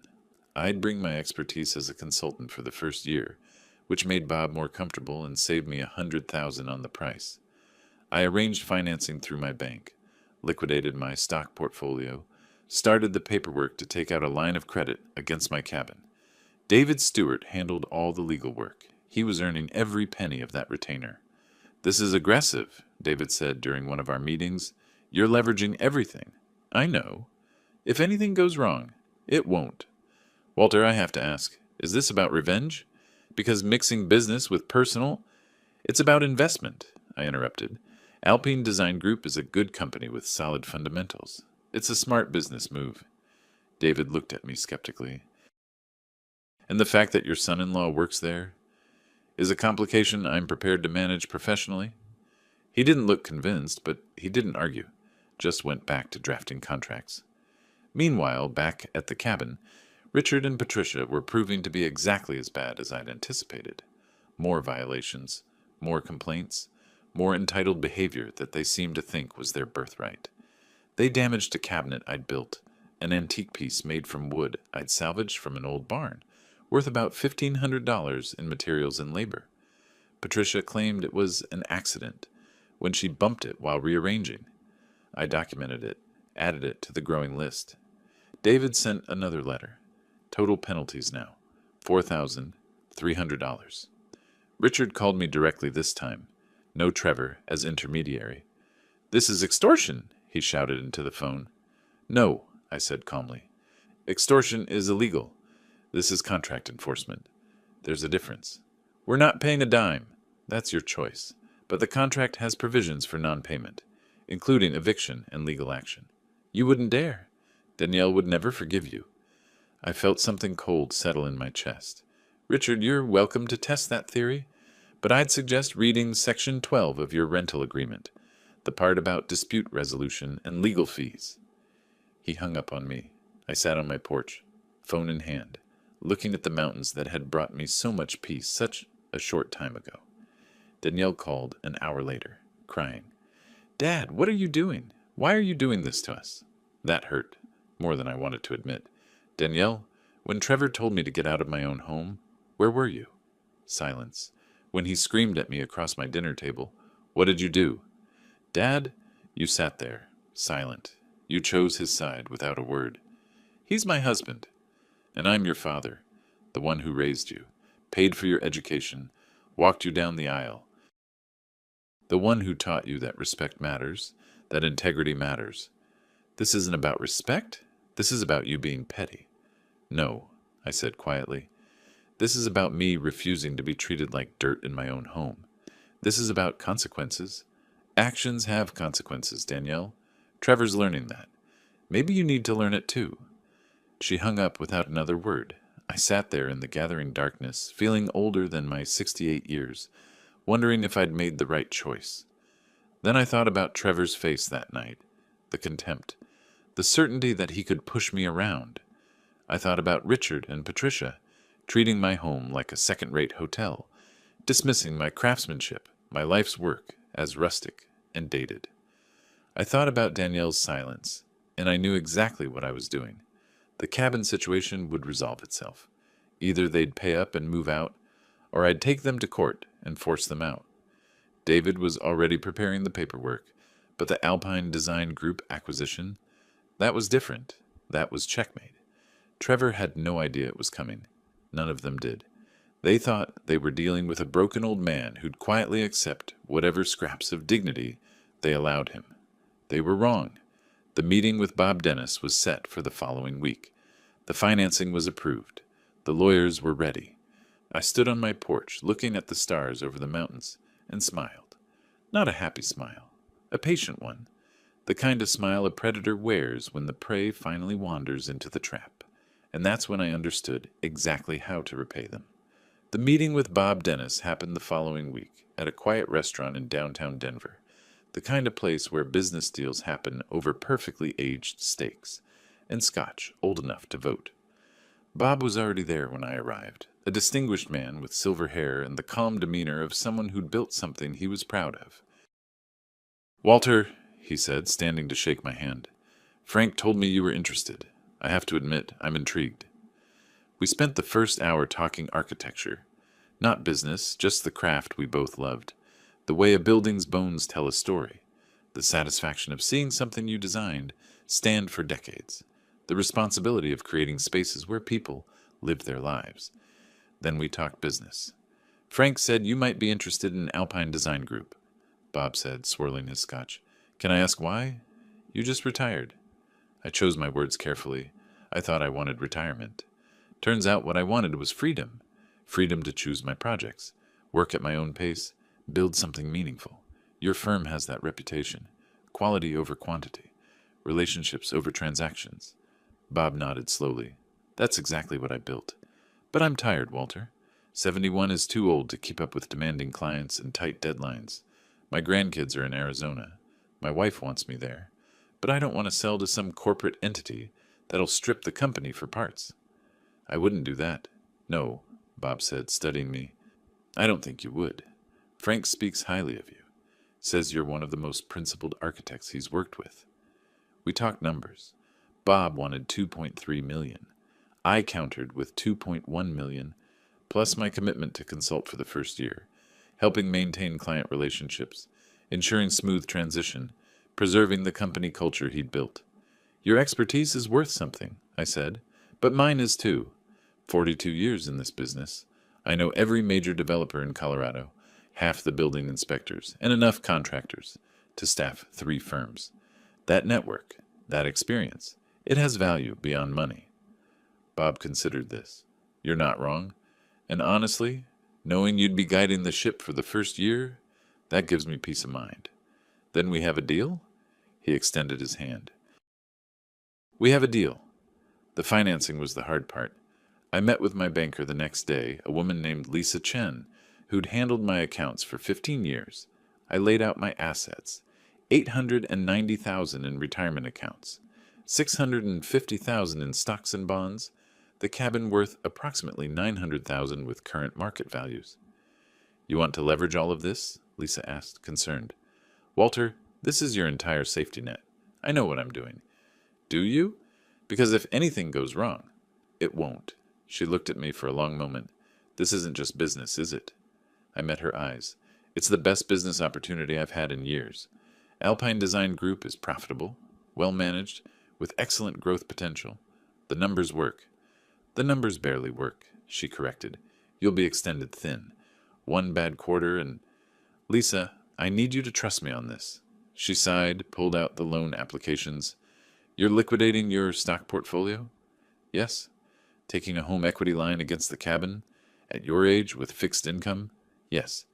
I'd bring my expertise as a consultant for the first year, which made Bob more comfortable and saved me $100,000 on the price. I arranged financing through my bank, liquidated my stock portfolio, started the paperwork to take out a line of credit against my cabin. David Stewart handled all the legal work. He was earning every penny of that retainer. This is aggressive, David said during one of our meetings. You're leveraging everything. I know. If anything goes wrong, it won't. Walter, I have to ask, is this about revenge? Because mixing business with personal? It's about investment, I interrupted. Alpine Design Group is a good company with solid fundamentals. It's a smart business move. David looked at me skeptically. And the fact that your son-in-law works there is a complication I'm prepared to manage professionally? He didn't look convinced, but he didn't argue, just went back to drafting contracts. Meanwhile, back at the cabin, Richard and Patricia were proving to be exactly as bad as I'd anticipated. More violations, more complaints, more entitled behavior that they seemed to think was their birthright. They damaged a cabinet I'd built, an antique piece made from wood I'd salvaged from an old barn, worth about $1,500 in materials and labor. Patricia claimed it was an accident when she bumped it while rearranging. I documented it, added it to the growing list. David sent another letter. Total penalties now, $4,300. Richard called me directly this time. No Trevor as intermediary. This is extortion, he shouted into the phone. No, I said calmly. Extortion is illegal. This is contract enforcement. There's a difference. We're not paying a dime. That's your choice. But the contract has provisions for non-payment, including eviction and legal action. You wouldn't dare. Danielle would never forgive you. I felt something cold settle in my chest. Richard, you're welcome to test that theory, but I'd suggest reading Section 12 of your rental agreement, the part about dispute resolution and legal fees. He hung up on me. I sat on my porch, phone in hand, looking at the mountains that had brought me so much peace such a short time ago. Danielle called an hour later, crying. Dad, what are you doing? Why are you doing this to us? That hurt, more than I wanted to admit. Danielle, when Trevor told me to get out of my own home, where were you? Silence. When he screamed at me across my dinner table, what did you do? Dad, you sat there, silent. You chose his side without a word. He's my husband, and I'm your father, the one who raised you, paid for your education, walked you down the aisle, the one who taught you that respect matters, that integrity matters. This isn't about respect. This is about you being petty. No, I said quietly. This is about me refusing to be treated like dirt in my own home. This is about consequences. Actions have consequences, Danielle. Trevor's learning that. Maybe you need to learn it too. She hung up without another word. I sat there in the gathering darkness, feeling older than my 68 years, wondering if I'd made the right choice. Then I thought about Trevor's face that night, the contempt, the certainty that he could push me around. I thought about Richard and Patricia, treating my home like a second-rate hotel, dismissing my craftsmanship, my life's work, as rustic and dated. I thought about Danielle's silence, and I knew exactly what I was doing. The cabin situation would resolve itself. Either they'd pay up and move out, or I'd take them to court and force them out. David was already preparing the paperwork, but the Alpine Design Group acquisition, that was different. That was checkmate. Trevor had no idea it was coming. None of them did. They thought they were dealing with a broken old man who'd quietly accept whatever scraps of dignity they allowed him. They were wrong. The meeting with Bob Dennis was set for the following week. The financing was approved. The lawyers were ready. I stood on my porch, looking at the stars over the mountains, and smiled. Not a happy smile, a patient one, the kind of smile a predator wears when the prey finally wanders into the trap. And that's when I understood exactly how to repay them. The meeting with Bob Dennis happened the following week at a quiet restaurant in downtown Denver, the kind of place where business deals happen over perfectly aged steaks and scotch old enough to vote. Bob was already there when I arrived, a distinguished man with silver hair and the calm demeanor of someone who'd built something he was proud of. "Walter," he said, standing to shake my hand, "Frank told me you were interested. I have to admit, I'm intrigued." We spent the first hour talking architecture. Not business, just the craft we both loved. The way a building's bones tell a story. The satisfaction of seeing something you designed stand for decades. The responsibility of creating spaces where people live their lives. Then we talked business. "Frank said you might be interested in Alpine Design Group," Bob said, swirling his scotch. "Can I ask why? You just retired." I chose my words carefully. I thought I wanted retirement. Turns out what I wanted was freedom. Freedom to choose my projects, work at my own pace, build something meaningful. Your firm has that reputation. Quality over quantity. Relationships over transactions. Bob nodded slowly. "That's exactly what I built. But I'm tired, Walter. 71 is too old to keep up with demanding clients and tight deadlines. My grandkids are in Arizona. My wife wants me there. But I don't want to sell to some corporate entity that'll strip the company for parts." "I wouldn't do that." "No," Bob said, studying me. "I don't think you would. Frank speaks highly of you. Says you're one of the most principled architects he's worked with." We talked numbers. Bob wanted $2.3 million. I countered with $2.1 million, plus my commitment to consult for the first year, helping maintain client relationships, ensuring smooth transition, preserving the company culture he'd built. "Your expertise is worth something," I said, "but mine is too. 42 years in this business. I know every major developer in Colorado, half the building inspectors, and enough contractors to staff 3 firms. That network, that experience, it has value beyond money." Bob considered this. "You're not wrong. And honestly, knowing you'd be guiding the ship for the first year, that gives me peace of mind. Then we have a deal?" He extended his hand. "We have a deal." The financing was the hard part. I met with my banker the next day, a woman named Lisa Chen, who'd handled my accounts for 15 years. I laid out my assets. $890,000 in retirement accounts, $650,000 in stocks and bonds, the cabin worth approximately $900,000 with current market values. "You want to leverage all of this?" Lisa asked, concerned. "Walter, this is your entire safety net. I know what I'm doing." "Do you? Because if anything goes wrong—" "It won't." She looked at me for a long moment. "This isn't just business, is it?" I met her eyes. "It's the best business opportunity I've had in years. Alpine Design Group is profitable, well managed, with excellent growth potential. The numbers work." "The numbers barely work," she corrected. "You'll be extended thin. 1 bad quarter and—" "Lisa, I need you to trust me on this." She sighed, pulled out the loan applications. "You're liquidating your stock portfolio?" "Yes." "Taking a home equity line against the cabin? At your age, with fixed income?" "Yes."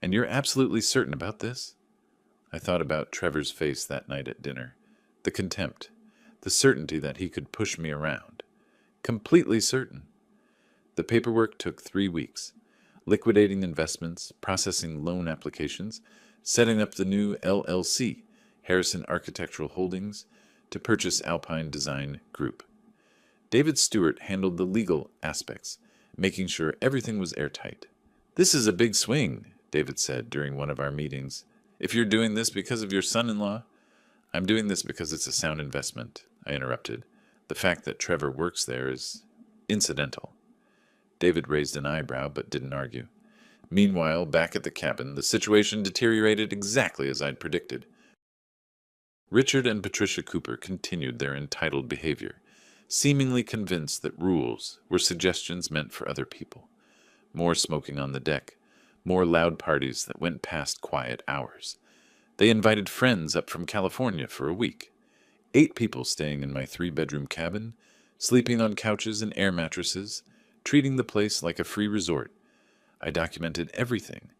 "And you're absolutely certain about this?" I thought about Trevor's face that night at dinner. The contempt. the certainty that he could push me around. Completely certain. The paperwork took 3 weeks. Liquidating investments, processing loan applications, setting up the new LLC, Harrison Architectural Holdings, to purchase Alpine Design Group. David Stewart handled the legal aspects, making sure everything was airtight. "This is a big swing," David said during one of our meetings. "If you're doing this because of your son-in-law—" "I'm doing this because it's a sound investment," I interrupted. "The fact that Trevor works there is incidental." David raised an eyebrow but didn't argue. Meanwhile, back at the cabin, the situation deteriorated exactly as I'd predicted. Richard and Patricia Cooper continued their entitled behavior, seemingly convinced that rules were suggestions meant for other people. More smoking on the deck, more loud parties that went past quiet hours. They invited friends up from California for a week. 8 people staying in my 3-bedroom cabin, sleeping on couches and air mattresses, treating the place like a free resort. I documented everything.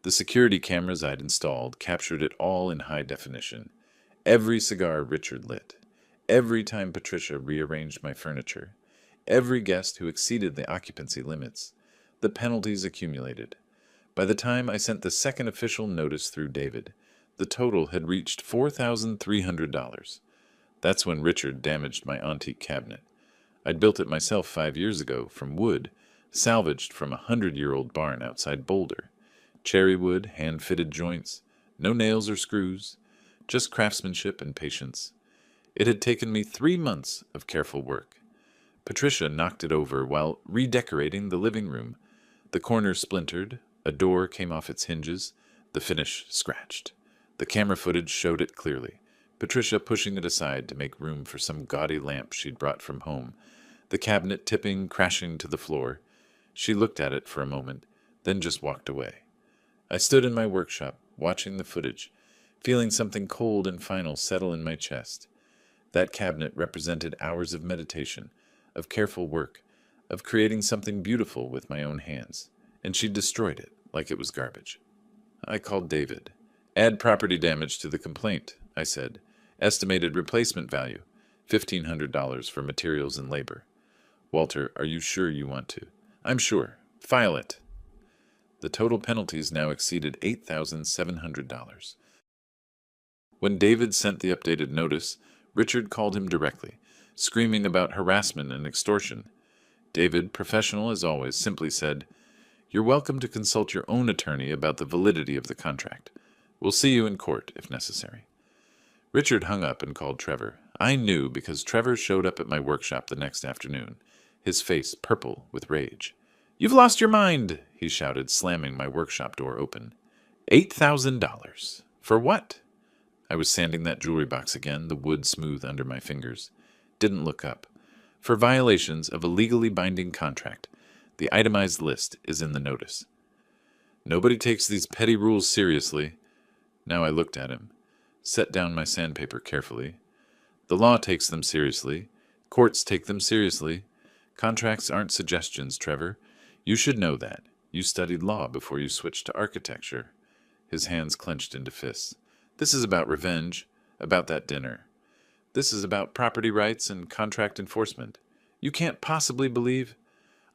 The security cameras I'd installed captured it all in high definition. Every cigar Richard lit. Every time Patricia rearranged my furniture. Every guest who exceeded the occupancy limits. The penalties accumulated. By the time I sent the second official notice through David, the total had reached $4,300. That's when Richard damaged my antique cabinet. I'd built it myself 5 years ago from wood, salvaged from a 100-year-old barn outside Boulder. Cherry wood, hand-fitted joints, no nails or screws, just craftsmanship and patience. It had taken me 3 months of careful work. Patricia knocked it over while redecorating the living room. The corner splintered, a door came off its hinges, the finish scratched. The camera footage showed it clearly, Patricia pushing it aside to make room for some gaudy lamp she'd brought from home, the cabinet tipping, crashing to the floor. She looked at it for a moment, then just walked away. I stood in my workshop, watching the footage, feeling something cold and final settle in my chest. That cabinet represented hours of meditation, of careful work, of creating something beautiful with my own hands, and she destroyed it like it was garbage. I called David. "Add property damage to the complaint," I said. "Estimated replacement value, $1,500 for materials and labor." "Walter, are you sure you want to?" "I'm sure. File it." The total penalties now exceeded $8,700. When David sent the updated notice, Richard called him directly, screaming about harassment and extortion. David, professional as always, simply said, "You're welcome to consult your own attorney about the validity of the contract. We'll see you in court, if necessary." Richard hung up and called Trevor. I knew because Trevor showed up at my workshop the next afternoon, his face purple with rage. "You've lost your mind," he shouted, slamming my workshop door open. $8,000. For what? I was sanding that jewelry box again, the wood smooth under my fingers. Didn't look up. For violations of a legally binding contract. The itemized list is in the notice. Nobody takes these petty rules seriously. Now I looked at him, set down my sandpaper carefully. The law takes them seriously. Courts take them seriously. Contracts aren't suggestions, Trevor. You should know that. You studied law before you switched to architecture. His hands clenched into fists. This is about revenge, about that dinner. This is about property rights and contract enforcement. You can't possibly believe...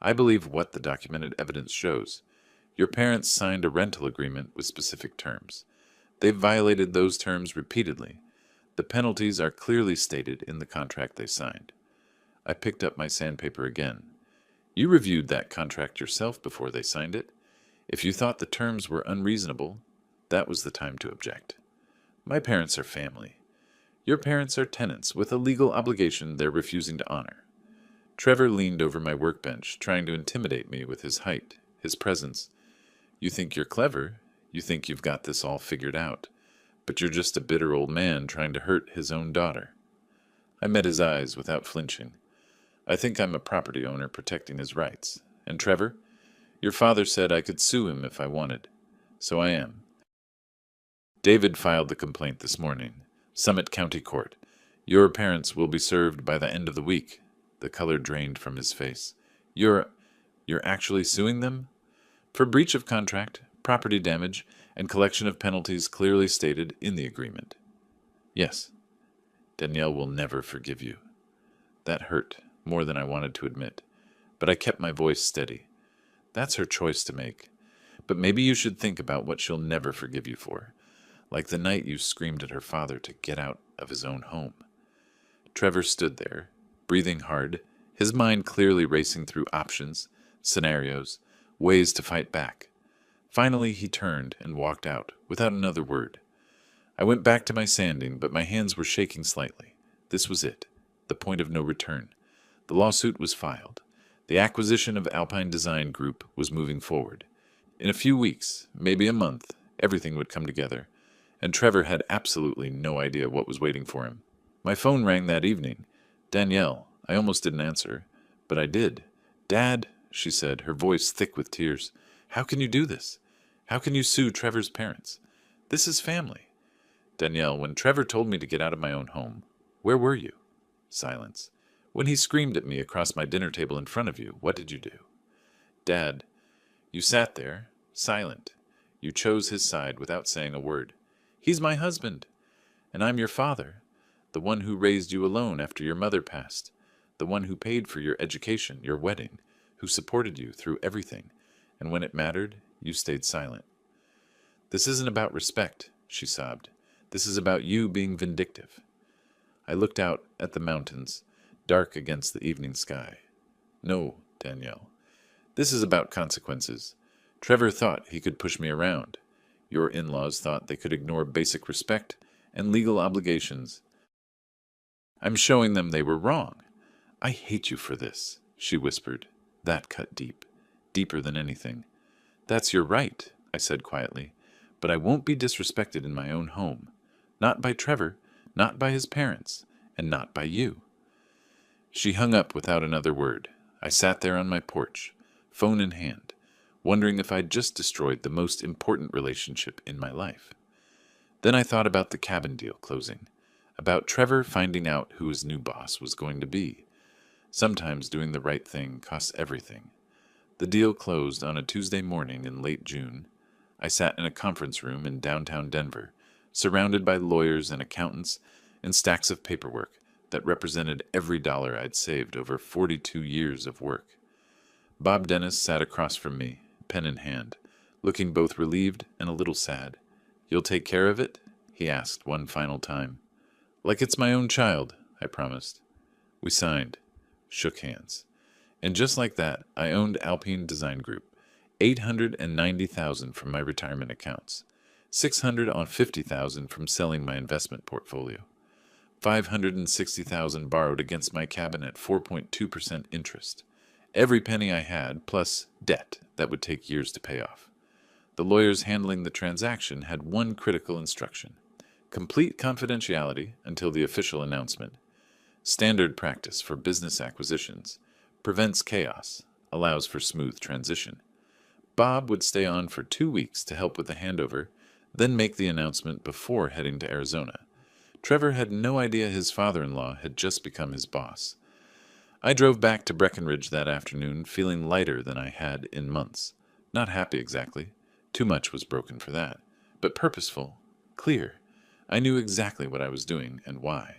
I believe what the documented evidence shows. Your parents signed a rental agreement with specific terms. They've violated those terms repeatedly. The penalties are clearly stated in the contract they signed. I picked up my sandpaper again. You reviewed that contract yourself before they signed it. If you thought the terms were unreasonable, that was the time to object. My parents are family. Your parents are tenants with a legal obligation they're refusing to honor. Trevor leaned over my workbench, trying to intimidate me with his height, his presence. You think you're clever. You think you've got this all figured out. But you're just a bitter old man trying to hurt his own daughter. I met his eyes without flinching. I think I'm a property owner protecting his rights. And Trevor, your father said I could sue him if I wanted. So I am. David filed the complaint this morning. Summit County Court. Your parents will be served by the end of the week. The color drained from his face. You're actually suing them? For breach of contract, property damage, and collection of penalties clearly stated in the agreement. Yes. Danielle will never forgive you. That hurt more than I wanted to admit, but I kept my voice steady. That's her choice to make. But maybe you should think about what she'll never forgive you for, like the night you screamed at her father to get out of his own home. Trevor stood there, breathing hard, his mind clearly racing through options, scenarios, ways to fight back. Finally, he turned and walked out, without another word. I went back to my sanding, but my hands were shaking slightly. This was it, the point of no return. The lawsuit was filed. The acquisition of Alpine Design Group was moving forward. In a few weeks, maybe a month, everything would come together, and Trevor had absolutely no idea what was waiting for him. My phone rang that evening. Danielle. I almost didn't answer, but I did. "Dad," she said, her voice thick with tears. "How can you do this? How can you sue Trevor's parents? This is family." "Danielle, when Trevor told me to get out of my own home, where were you?" Silence. "When he screamed at me across my dinner table in front of you, what did you do?" "Dad, you sat there, silent. You chose his side without saying a word. He's my husband, and I'm your father, the one who raised you alone after your mother passed, the one who paid for your education, your wedding, who supported you through everything, and when it mattered, you stayed silent." "This isn't about respect," she sobbed. "This is about you being vindictive." I looked out at the mountains, dark against the evening sky. "No, Danielle. This is about consequences. Trevor thought he could push me around. Your in-laws thought they could ignore basic respect and legal obligations. I'm showing them they were wrong. I hate you for this," she whispered. That cut deep, deeper than anything. "That's your right," I said quietly, "but I won't be disrespected in my own home. Not by Trevor, not by his parents, and not by you." She hung up without another word. I sat there on my porch, phone in hand, wondering if I'd just destroyed the most important relationship in my life. Then I thought about the cabin deal closing, about Trevor finding out who his new boss was going to be. Sometimes doing the right thing costs everything. The deal closed on a Tuesday morning in late June. I sat in a conference room in downtown Denver, surrounded by lawyers and accountants and stacks of paperwork that represented every dollar I'd saved over 42 years of work. Bob Dennis sat across from me, pen in hand, looking both relieved and a little sad. "You'll take care of it?" he asked one final time. "Like it's my own child," I promised. We signed, shook hands. And just like that, I owned Alpine Design Group, $890,000 from my retirement accounts, $650,000 from selling my investment portfolio, $560,000 borrowed against my cabin at 4.2% interest. Every penny I had, plus debt that would take years to pay off. The lawyers handling the transaction had one critical instruction: complete confidentiality until the official announcement. Standard practice for business acquisitions. Prevents chaos. Allows for smooth transition. Bob would stay on for 2 weeks to help with the handover, then make the announcement before heading to Arizona. Trevor had no idea his father-in-law had just become his boss. I drove back to Breckenridge that afternoon feeling lighter than I had in months. Not happy exactly. Too much was broken for that. But purposeful. Clear. I knew exactly what I was doing and why.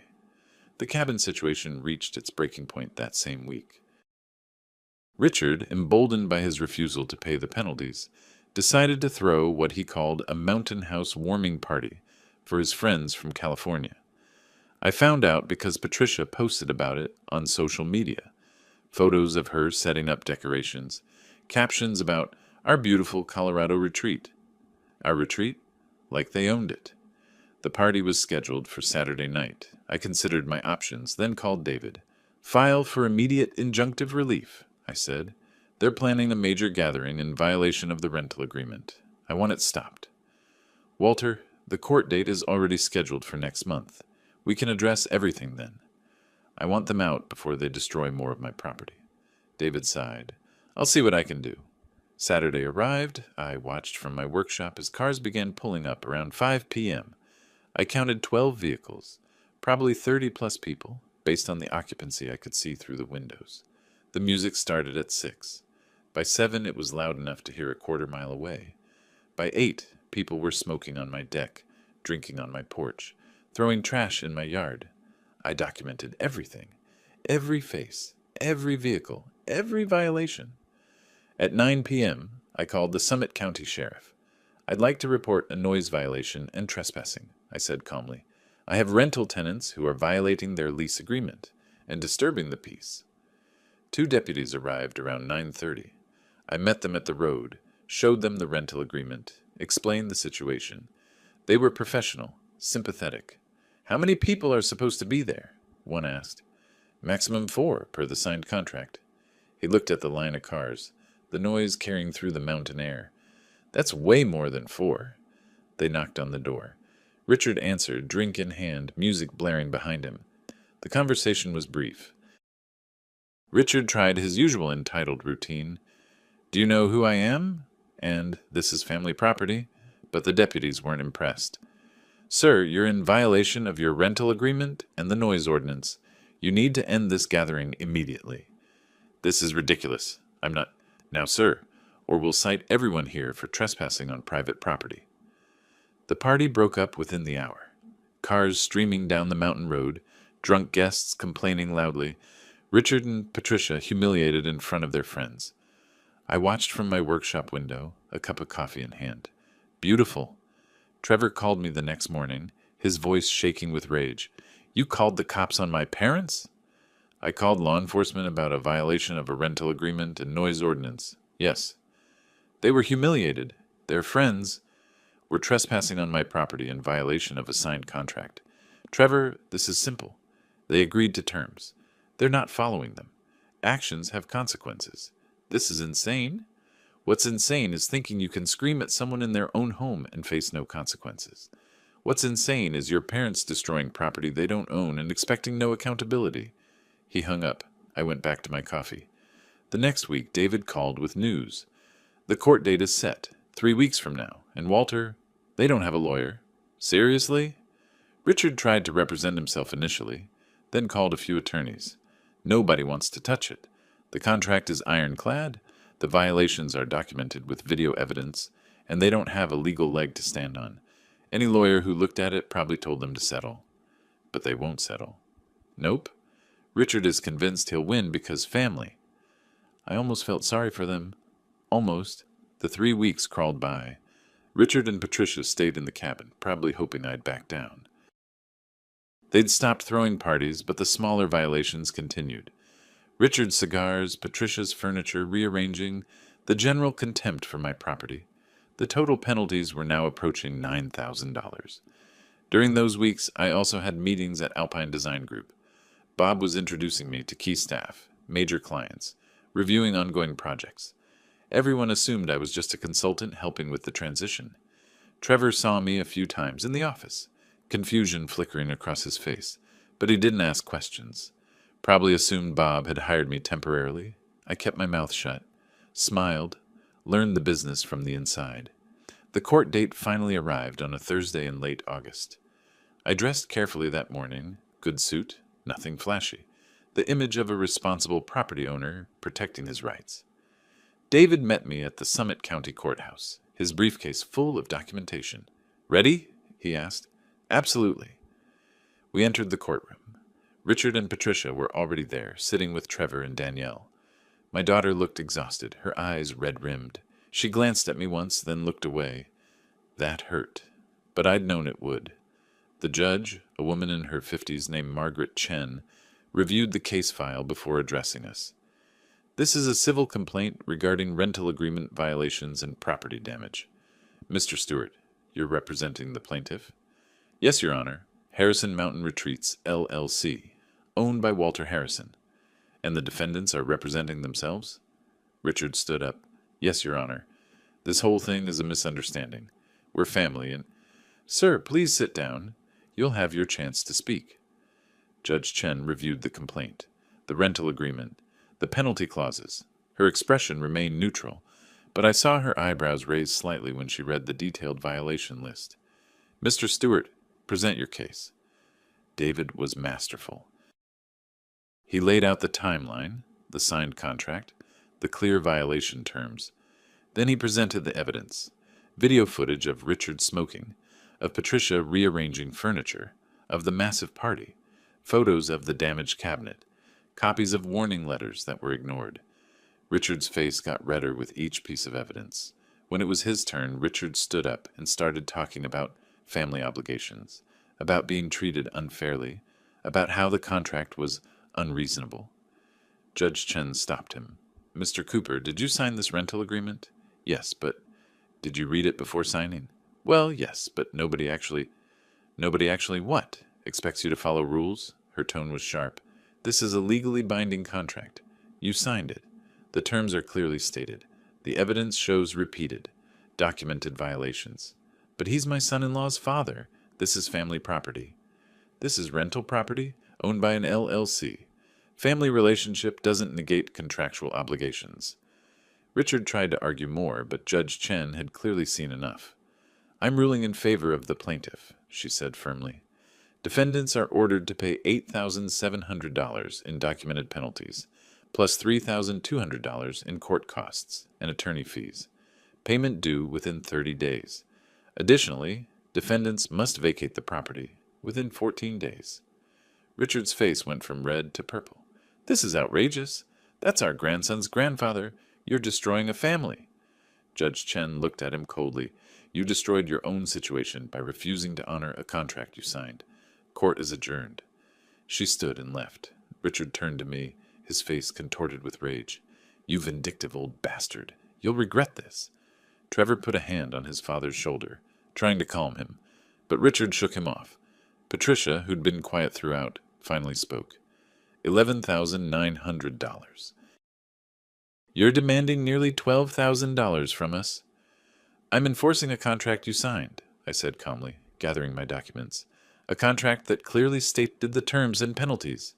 The cabin situation reached its breaking point that same week. Richard, emboldened by his refusal to pay the penalties, decided to throw what he called a mountain house warming party for his friends from California. I found out because Patricia posted about it on social media. Photos of her setting up decorations, captions about our beautiful Colorado retreat. Our retreat? Like they owned it. The party was scheduled for Saturday night. I considered my options, then called David. "File for immediate injunctive relief," I said. "They're planning a major gathering in violation of the rental agreement. I want it stopped." "Walter, the court date is already scheduled for next month. We can address everything then. I want them out before they destroy more of my property." David sighed. "I'll see what I can do." Saturday arrived. I watched from my workshop as cars began pulling up around 5 p.m. I counted 12 vehicles, probably 30-plus people, based on the occupancy I could see through the windows. The music started at 6. By 7, it was loud enough to hear a quarter-mile away. By 8, people were smoking on my deck, drinking on my porch, throwing trash in my yard. I documented everything, every face, every vehicle, every violation. At 9 p.m., I called the Summit County Sheriff. I'd like to report a noise violation and trespassing, I said calmly. I have rental tenants who are violating their lease agreement and disturbing the peace. 2 deputies arrived around 9:30. I met them at the road, showed them the rental agreement, explained the situation. They were professional, sympathetic. How many people are supposed to be there? One asked. Maximum 4, per the signed contract. He looked at the line of cars, the noise carrying through the mountain air. That's way more than 4. They knocked on the door. Richard answered, drink in hand, music blaring behind him. The conversation was brief. Richard tried his usual entitled routine. Do you know who I am? And this is family property. But the deputies weren't impressed. Sir, you're in violation of your rental agreement and the noise ordinance. You need to end this gathering immediately. This is ridiculous. I'm not... Now, sir, or we'll cite everyone here for trespassing on private property. The party broke up within the hour. Cars streaming down the mountain road, drunk guests complaining loudly, Richard and Patricia humiliated in front of their friends. I watched from my workshop window, a cup of coffee in hand. Beautiful. Trevor called me the next morning, his voice shaking with rage. You called the cops on my parents? I called law enforcement about a violation of a rental agreement and noise ordinance. Yes. They were humiliated. Their friends were trespassing on my property in violation of a signed contract. Trevor, this is simple. They agreed to terms. They're not following them. Actions have consequences. This is insane. What's insane is thinking you can scream at someone in their own home and face no consequences. What's insane is your parents destroying property they don't own and expecting no accountability. He hung up. I went back to my coffee. The next week, David called with news. The court date is set, 3 weeks from now, and Walter, they don't have a lawyer. Seriously? Richard tried to represent himself initially, then called a few attorneys. Nobody wants to touch it. The contract is ironclad, the violations are documented with video evidence, and they don't have a legal leg to stand on. Any lawyer who looked at it probably told them to settle. But they won't settle. Nope. Richard is convinced he'll win because family. I almost felt sorry for them. Almost. The 3 weeks crawled by. Richard and Patricia stayed in the cabin, probably hoping I'd back down. They'd stopped throwing parties, but the smaller violations continued. Richard's cigars, Patricia's furniture rearranging, the general contempt for my property. The total penalties were now approaching $9,000. During those weeks, I also had meetings at Alpine Design Group. Bob was introducing me to key staff, major clients, reviewing ongoing projects. Everyone assumed I was just a consultant helping with the transition. Trevor saw me a few times in the office, confusion flickering across his face, but he didn't ask questions. Probably assumed Bob had hired me temporarily. I kept my mouth shut, smiled, learned the business from the inside. The court date finally arrived on a Thursday in late August. I dressed carefully that morning, good suit, nothing flashy, the image of a responsible property owner protecting his rights. David met me at the Summit County Courthouse, his briefcase full of documentation. Ready? He asked. Absolutely. We entered the courtroom. Richard and Patricia were already there, sitting with Trevor and Danielle. My daughter looked exhausted, her eyes red-rimmed. She glanced at me once, then looked away. That hurt, but I'd known it would. The judge, a woman in her 50s named Margaret Chen, reviewed the case file before addressing us. This is a civil complaint regarding rental agreement violations and property damage. Mr. Stewart, you're representing the plaintiff? Yes, Your Honor. Harrison Mountain Retreats, LLC, owned by Walter Harrison. And the defendants are representing themselves? Richard stood up. Yes, Your Honor. This whole thing is a misunderstanding. We're family and... Sir, please sit down. You'll have your chance to speak. Judge Chen reviewed the complaint, the rental agreement, the penalty clauses. Her expression remained neutral, but I saw her eyebrows raise slightly when she read the detailed violation list. Mr. Stewart, present your case. David was masterful. He laid out the timeline, the signed contract, the clear violation terms. Then he presented the evidence, video footage of Richard smoking, of Patricia rearranging furniture, of the massive party, photos of the damaged cabinet, copies of warning letters that were ignored. Richard's face got redder with each piece of evidence. When it was his turn, Richard stood up and started talking about family obligations, about being treated unfairly, about how the contract was unreasonable. Judge Chen stopped him. "Mr. Cooper, did you sign this rental agreement?" "Yes, but did you read it before signing?" "Well, yes, but nobody actually—" "Nobody actually what? Expects you to follow rules?" Her tone was sharp. "This is a legally binding contract. You signed it. The terms are clearly stated. The evidence shows repeated, documented violations. But he's my son-in-law's father. This is family property." "This is rental property, owned by an LLC. Family relationship doesn't negate contractual obligations." Richard tried to argue more, but Judge Chen had clearly seen enough. "I'm ruling in favor of the plaintiff," she said firmly. "Defendants are ordered to pay $8,700 in documented penalties, plus $3,200 in court costs and attorney fees. Payment due within 30 days. Additionally, defendants must vacate the property within 14 days. Richard's face went from red to purple. "This is outrageous. That's our grandson's grandfather. You're destroying a family." Judge Chen looked at him coldly. "You destroyed your own situation by refusing to honor a contract you signed. Court is adjourned." She stood and left. Richard turned to me, his face contorted with rage. "You vindictive old bastard. You'll regret this." Trevor put a hand on his father's shoulder, trying to calm him, but Richard shook him off. Patricia, who'd been quiet throughout, finally spoke. $11,900. "You're demanding nearly $12,000 from us." "I'm enforcing a contract you signed," I said calmly, gathering my documents. "A contract that clearly stated the terms and penalties."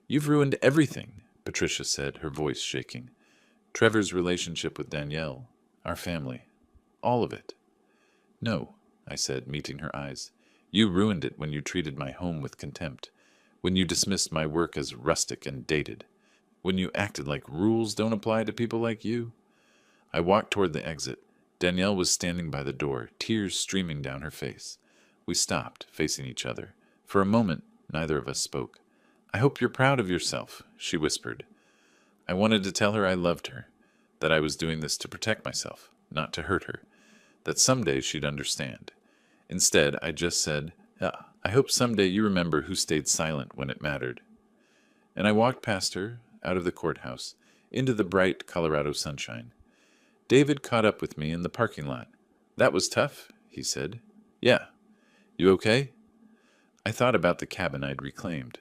"You've ruined everything," Patricia said, her voice shaking. "Trevor's relationship with Danielle, our family, all of it." "No," I said, meeting her eyes. "You ruined it when you treated my home with contempt, when you dismissed my work as rustic and dated, when you acted like rules don't apply to people like you." I walked toward the exit. Danielle was standing by the door, tears streaming down her face. We stopped, facing each other. For a moment, neither of us spoke. "I hope you're proud of yourself," she whispered. I wanted to tell her I loved her, that I was doing this to protect myself, not to hurt her, that someday she'd understand. Instead, I just said, "I hope someday you remember who stayed silent when it mattered." And I walked past her, out of the courthouse, into the bright Colorado sunshine. David caught up with me in the parking lot. "That was tough," he said. "Yeah. You okay?" I thought about the cabin I'd reclaimed,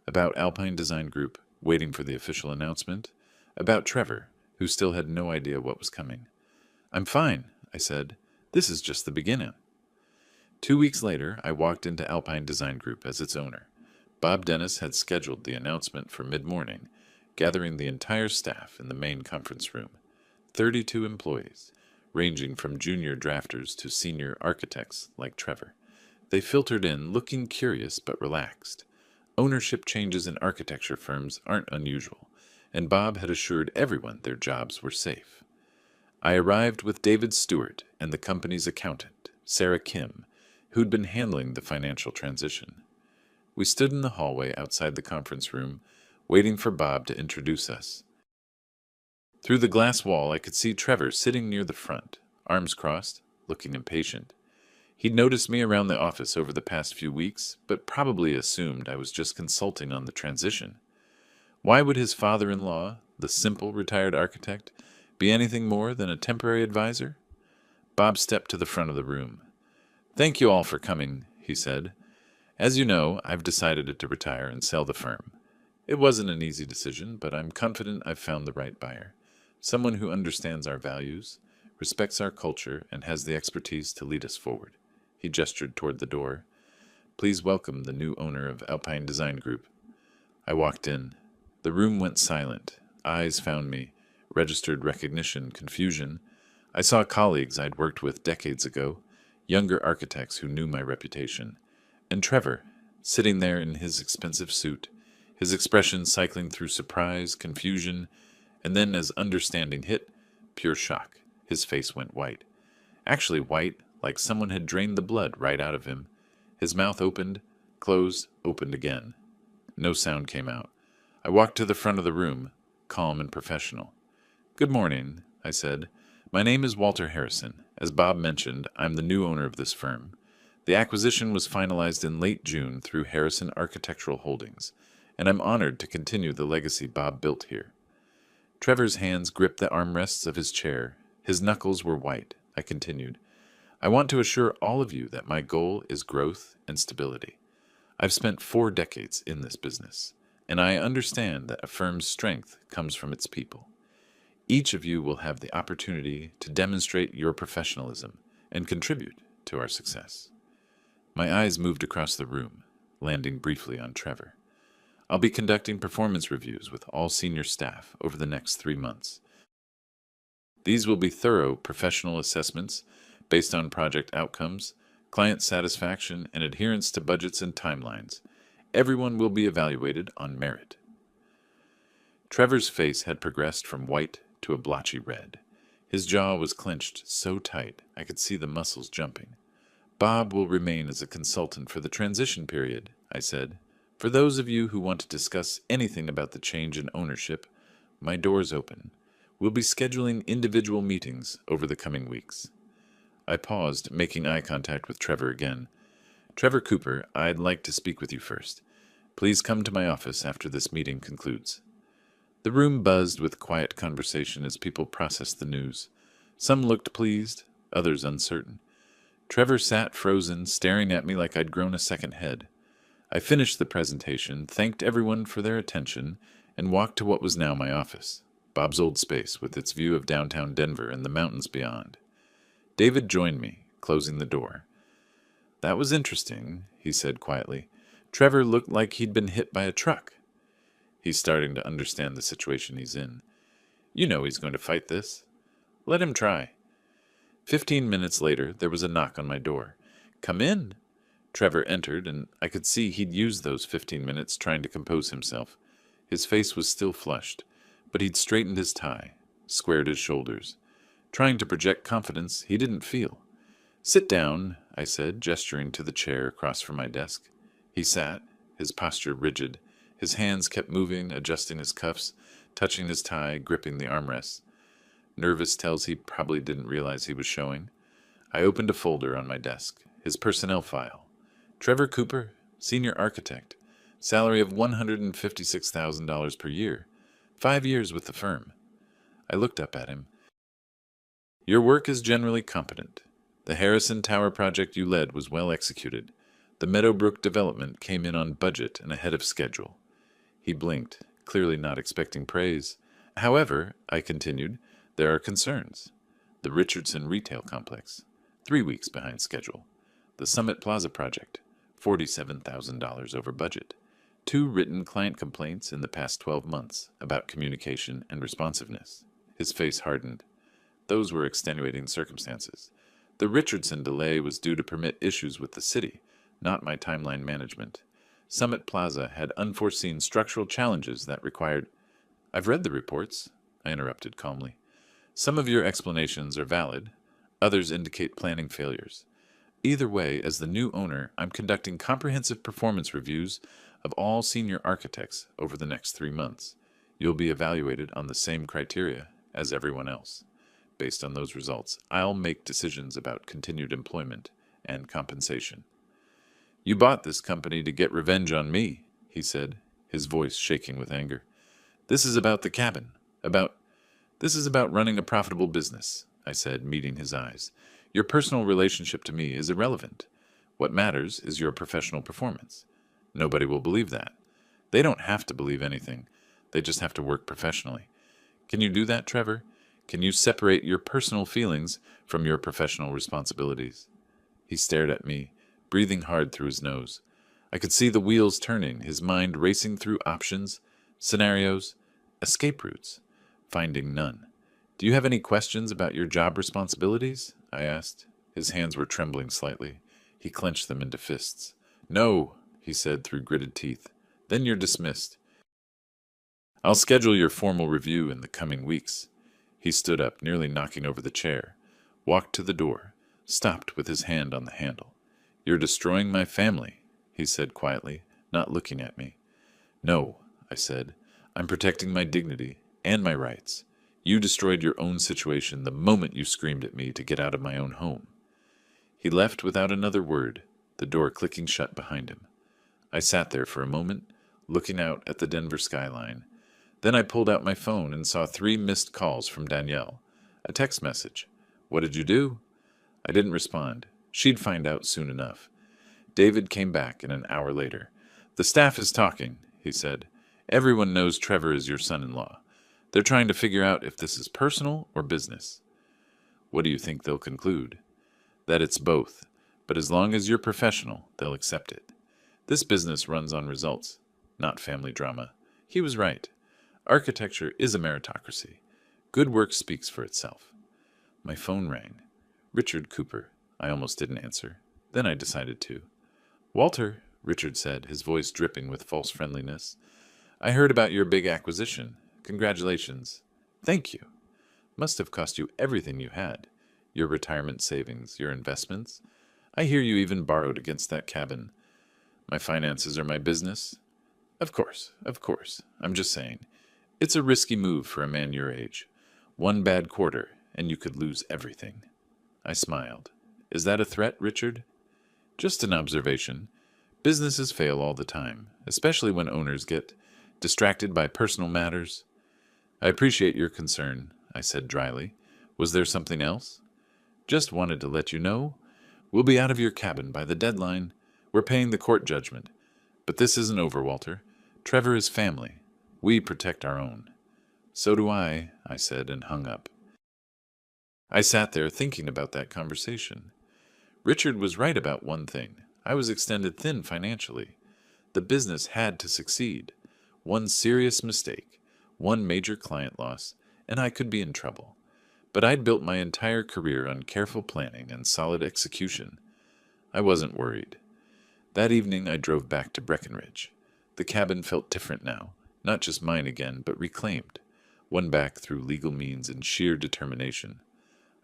about Alpine Design Group, waiting for the official announcement, about Trevor, who still had no idea what was coming. "I'm fine," I said. "This is just the beginning." 2 weeks later, I walked into Alpine Design Group as its owner. Bob Dennis had scheduled the announcement for mid-morning, gathering the entire staff in the main conference room. 32 employees, ranging from junior drafters to senior architects like Trevor. They filtered in, looking curious but relaxed. Ownership changes in architecture firms aren't unusual, and Bob had assured everyone their jobs were safe. I arrived with David Stewart and the company's accountant, Sarah Kim, who'd been handling the financial transition. We stood in the hallway outside the conference room, waiting for Bob to introduce us. Through the glass wall, I could see Trevor sitting near the front, arms crossed, looking impatient. He'd noticed me around the office over the past few weeks, but probably assumed I was just consulting on the transition. Why would his father-in-law, the simple retired architect, be anything more than a temporary advisor? Bob stepped to the front of the room. "Thank you all for coming," he said. "As you know, I've decided to retire and sell the firm. It wasn't an easy decision, but I'm confident I've found the right buyer. Someone who understands our values, respects our culture, and has the expertise to lead us forward." He gestured toward the door. "Please welcome the new owner of Alpine Design Group." I walked in. The room went silent. Eyes found me, registered recognition, confusion. I saw colleagues I'd worked with decades ago, younger architects who knew my reputation, and Trevor, sitting there in his expensive suit, his expression cycling through surprise, confusion, and then as understanding hit, pure shock. His face went white. Actually white, like someone had drained the blood right out of him. His mouth opened, closed, opened again. No sound came out. I walked to the front of the room, calm and professional. "Good morning," I said. "My name is Walter Harrison. As Bob mentioned, I'm the new owner of this firm. The acquisition was finalized in late June through Harrison Architectural Holdings, and I'm honored to continue the legacy Bob built here." Trevor's hands gripped the armrests of his chair. His knuckles were white. I continued. "I want to assure all of you that my goal is growth and stability. I've spent 4 decades in this business, and I understand that a firm's strength comes from its people. Each of you will have the opportunity to demonstrate your professionalism and contribute to our success." My eyes moved across the room, landing briefly on Trevor. "I'll be conducting performance reviews with all senior staff over the next 3 months. These will be thorough professional assessments based on project outcomes, client satisfaction, and adherence to budgets and timelines. Everyone will be evaluated on merit." Trevor's face had progressed from white to a blotchy red. His jaw was clenched so tight I could see the muscles jumping. "Bob will remain as a consultant for the transition period," I said. "For those of you who want to discuss anything about the change in ownership, my door's open. We'll be scheduling individual meetings over the coming weeks." I paused, making eye contact with Trevor again. "Trevor Cooper, I'd like to speak with you first. Please come to my office after this meeting concludes." The room buzzed with quiet conversation as people processed the news. Some looked pleased, others uncertain. Trevor sat frozen, staring at me like I'd grown a second head. I finished the presentation, thanked everyone for their attention, and walked to what was now my office, Bob's old space with its view of downtown Denver and the mountains beyond. David joined me, closing the door. "That was interesting," he said quietly. "Trevor looked like he'd been hit by a truck." "He's starting to understand the situation he's in. You know he's going to fight this. Let him try." 15 minutes later, there was a knock on my door. "Come in." Trevor entered, and I could see he'd used those 15 minutes trying to compose himself. His face was still flushed, but he'd straightened his tie, squared his shoulders, trying to project confidence he didn't feel. "Sit down," I said, gesturing to the chair across from my desk. He sat, his posture rigid. His hands kept moving, adjusting his cuffs, touching his tie, gripping the armrests. Nervous tells he probably didn't realize he was showing. I opened a folder on my desk, his personnel file. "Trevor Cooper, senior architect, salary of $156,000 per year, 5 years with the firm." I looked up at him. "Your work is generally competent. The Harrison Tower project you led was well executed. The Meadowbrook development came in on budget and ahead of schedule." He blinked, clearly not expecting praise. "However," I continued, "there are concerns. The Richardson retail complex, 3 weeks behind schedule. The Summit Plaza project, $47,000 over budget. 2 written client complaints in the past 12 months about communication and responsiveness." His face hardened. "Those were extenuating circumstances. The Richardson delay was due to permit issues with the city, not my timeline management. Summit Plaza had unforeseen structural challenges that required—" "I've read the reports," I interrupted calmly. "Some of your explanations are valid. Others indicate planning failures. Either way, as the new owner, I'm conducting comprehensive performance reviews of all senior architects over the next 3 months. You'll be evaluated on the same criteria as everyone else. Based on those results, I'll make decisions about continued employment and compensation." "You bought this company to get revenge on me," he said, his voice shaking with anger. "This is about the cabin. This is about running a profitable business," I said, meeting his eyes. "Your personal relationship to me is irrelevant. What matters is your professional performance. Nobody will believe that. They don't have to believe anything. They just have to work professionally. Can you do that, Trevor? Can you separate your personal feelings from your professional responsibilities?" He stared at me, breathing hard through his nose. I could see the wheels turning, his mind racing through options, scenarios, escape routes, finding none. "Do you have any questions about your job responsibilities?" I asked. His hands were trembling slightly. He clenched them into fists. "No," he said through gritted teeth. "Then you're dismissed. I'll schedule your formal review in the coming weeks." He stood up, nearly knocking over the chair, walked to the door, stopped with his hand on the handle. "You're destroying my family," he said quietly, not looking at me. No, I said. I'm protecting my dignity and my rights. You destroyed your own situation the moment you screamed at me to get out of my own home. He left without another word, the door clicking shut behind him. I sat there for a moment, looking out at the Denver skyline. Then I pulled out my phone and saw 3 missed calls from Danielle. A text message. What did you do? I didn't respond. She'd find out soon enough. David came back an hour later. The staff is talking, he said. Everyone knows Trevor is your son-in-law. They're trying to figure out if this is personal or business. What do you think they'll conclude? That it's both, but as long as you're professional, they'll accept it. This business runs on results, not family drama. He was right. Architecture is a meritocracy. Good work speaks for itself. My phone rang. Richard Cooper. I almost didn't answer. Then I decided to. Walter, Richard said, his voice dripping with false friendliness. I heard about your big acquisition. Congratulations. Thank you. Must have cost you everything you had. Your retirement savings, your investments. I hear you even borrowed against that cabin. My finances are my business. Of course. I'm just saying. It's a risky move for a man your age. 1 bad quarter, and you could lose everything. I smiled. Is that a threat, Richard? Just an observation. Businesses fail all the time, especially when owners get distracted by personal matters. I appreciate your concern, I said dryly. Was there something else? Just wanted to let you know. We'll be out of your cabin by the deadline. We're paying the court judgment. But this isn't over, Walter. Trevor is family. We protect our own. So do I said, and hung up. I sat there thinking about that conversation. Richard was right about one thing. I was extended thin financially. The business had to succeed. One serious mistake, one major client loss, and I could be in trouble. But I'd built my entire career on careful planning and solid execution. I wasn't worried. That evening I drove back to Breckenridge. The cabin felt different now, not just mine again, but reclaimed, won back through legal means and sheer determination.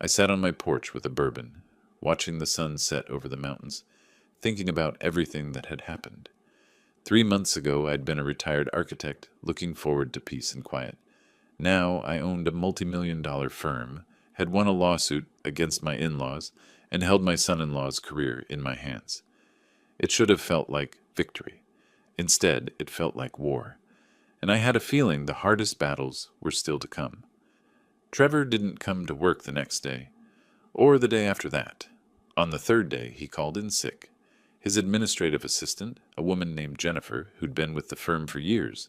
I sat on my porch with a bourbon, watching the sun set over the mountains, thinking about everything that had happened. 3 months ago I'd been a retired architect, looking forward to peace and quiet. Now I owned a multi-million-dollar firm, had won a lawsuit against my in-laws, and held my son-in-law's career in my hands. It should have felt like victory. Instead, it felt like war. And I had a feeling the hardest battles were still to come. Trevor didn't come to work the next day, or the day after that. On the 3rd day, he called in sick. His administrative assistant, a woman named Jennifer, who'd been with the firm for years,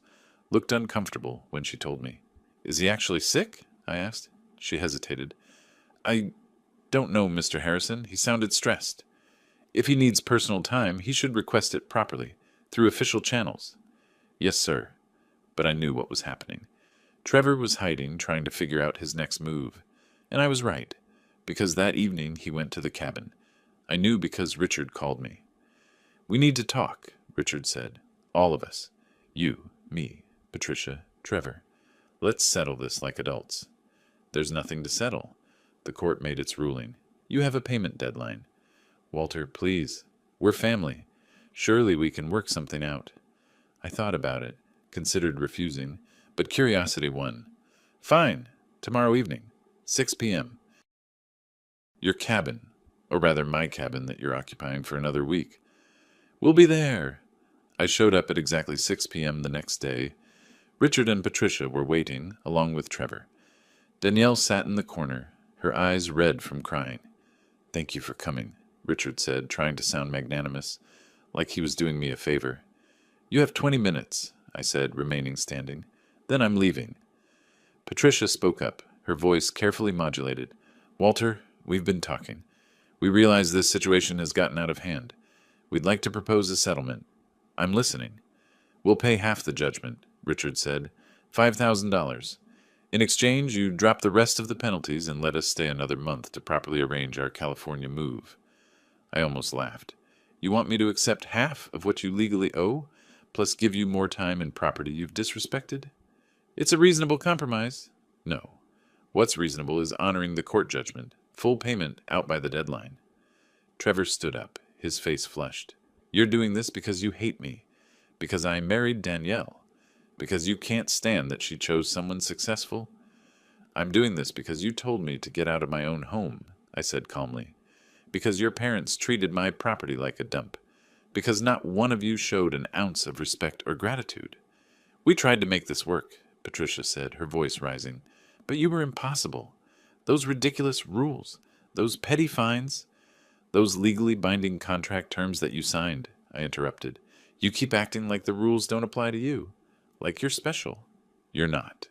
looked uncomfortable when she told me. Is he actually sick? I asked. She hesitated. I don't know, Mr. Harrison. He sounded stressed. If he needs personal time, he should request it properly, through official channels. Yes, sir. But I knew what was happening. Trevor was hiding, trying to figure out his next move. And I was right, because that evening he went to the cabin. I knew because Richard called me. We need to talk, Richard said. All of us. You, me, Patricia, Trevor. Let's settle this like adults. There's nothing to settle. The court made its ruling. You have a payment deadline. Walter, please. We're family. Surely we can work something out. I thought about it, considered refusing, but curiosity won. Fine. Tomorrow evening, 6 p.m. Your cabin, or rather my cabin that you're occupying for another week. We'll be there. I showed up at exactly 6 p.m. the next day. Richard and Patricia were waiting, along with Trevor. Danielle sat in the corner, her eyes red from crying. Thank you for coming, Richard said, trying to sound magnanimous, like he was doing me a favor. You have 20 minutes, I said, remaining standing. Then I'm leaving. Patricia spoke up, her voice carefully modulated. Walter, we've been talking. We realize this situation has gotten out of hand. We'd like to propose a settlement. I'm listening. We'll pay half the judgment, Richard said. $5,000. In exchange, you drop the rest of the penalties and let us stay another month to properly arrange our California move. I almost laughed. You want me to accept half of what you legally owe, plus give you more time and property you've disrespected? It's a reasonable compromise. No. What's reasonable is honoring the court judgment, full payment out by the deadline. Trevor stood up, his face flushed. You're doing this because you hate me, because I married Danielle. Because you can't stand that she chose someone successful? I'm doing this because you told me to get out of my own home, I said calmly. Because your parents treated my property like a dump. Because not one of you showed an ounce of respect or gratitude. We tried to make this work, Patricia said, her voice rising. But you were impossible. Those ridiculous rules, those petty fines, those legally binding contract terms that you signed, I interrupted. You keep acting like the rules don't apply to you. Like you're special. You're not.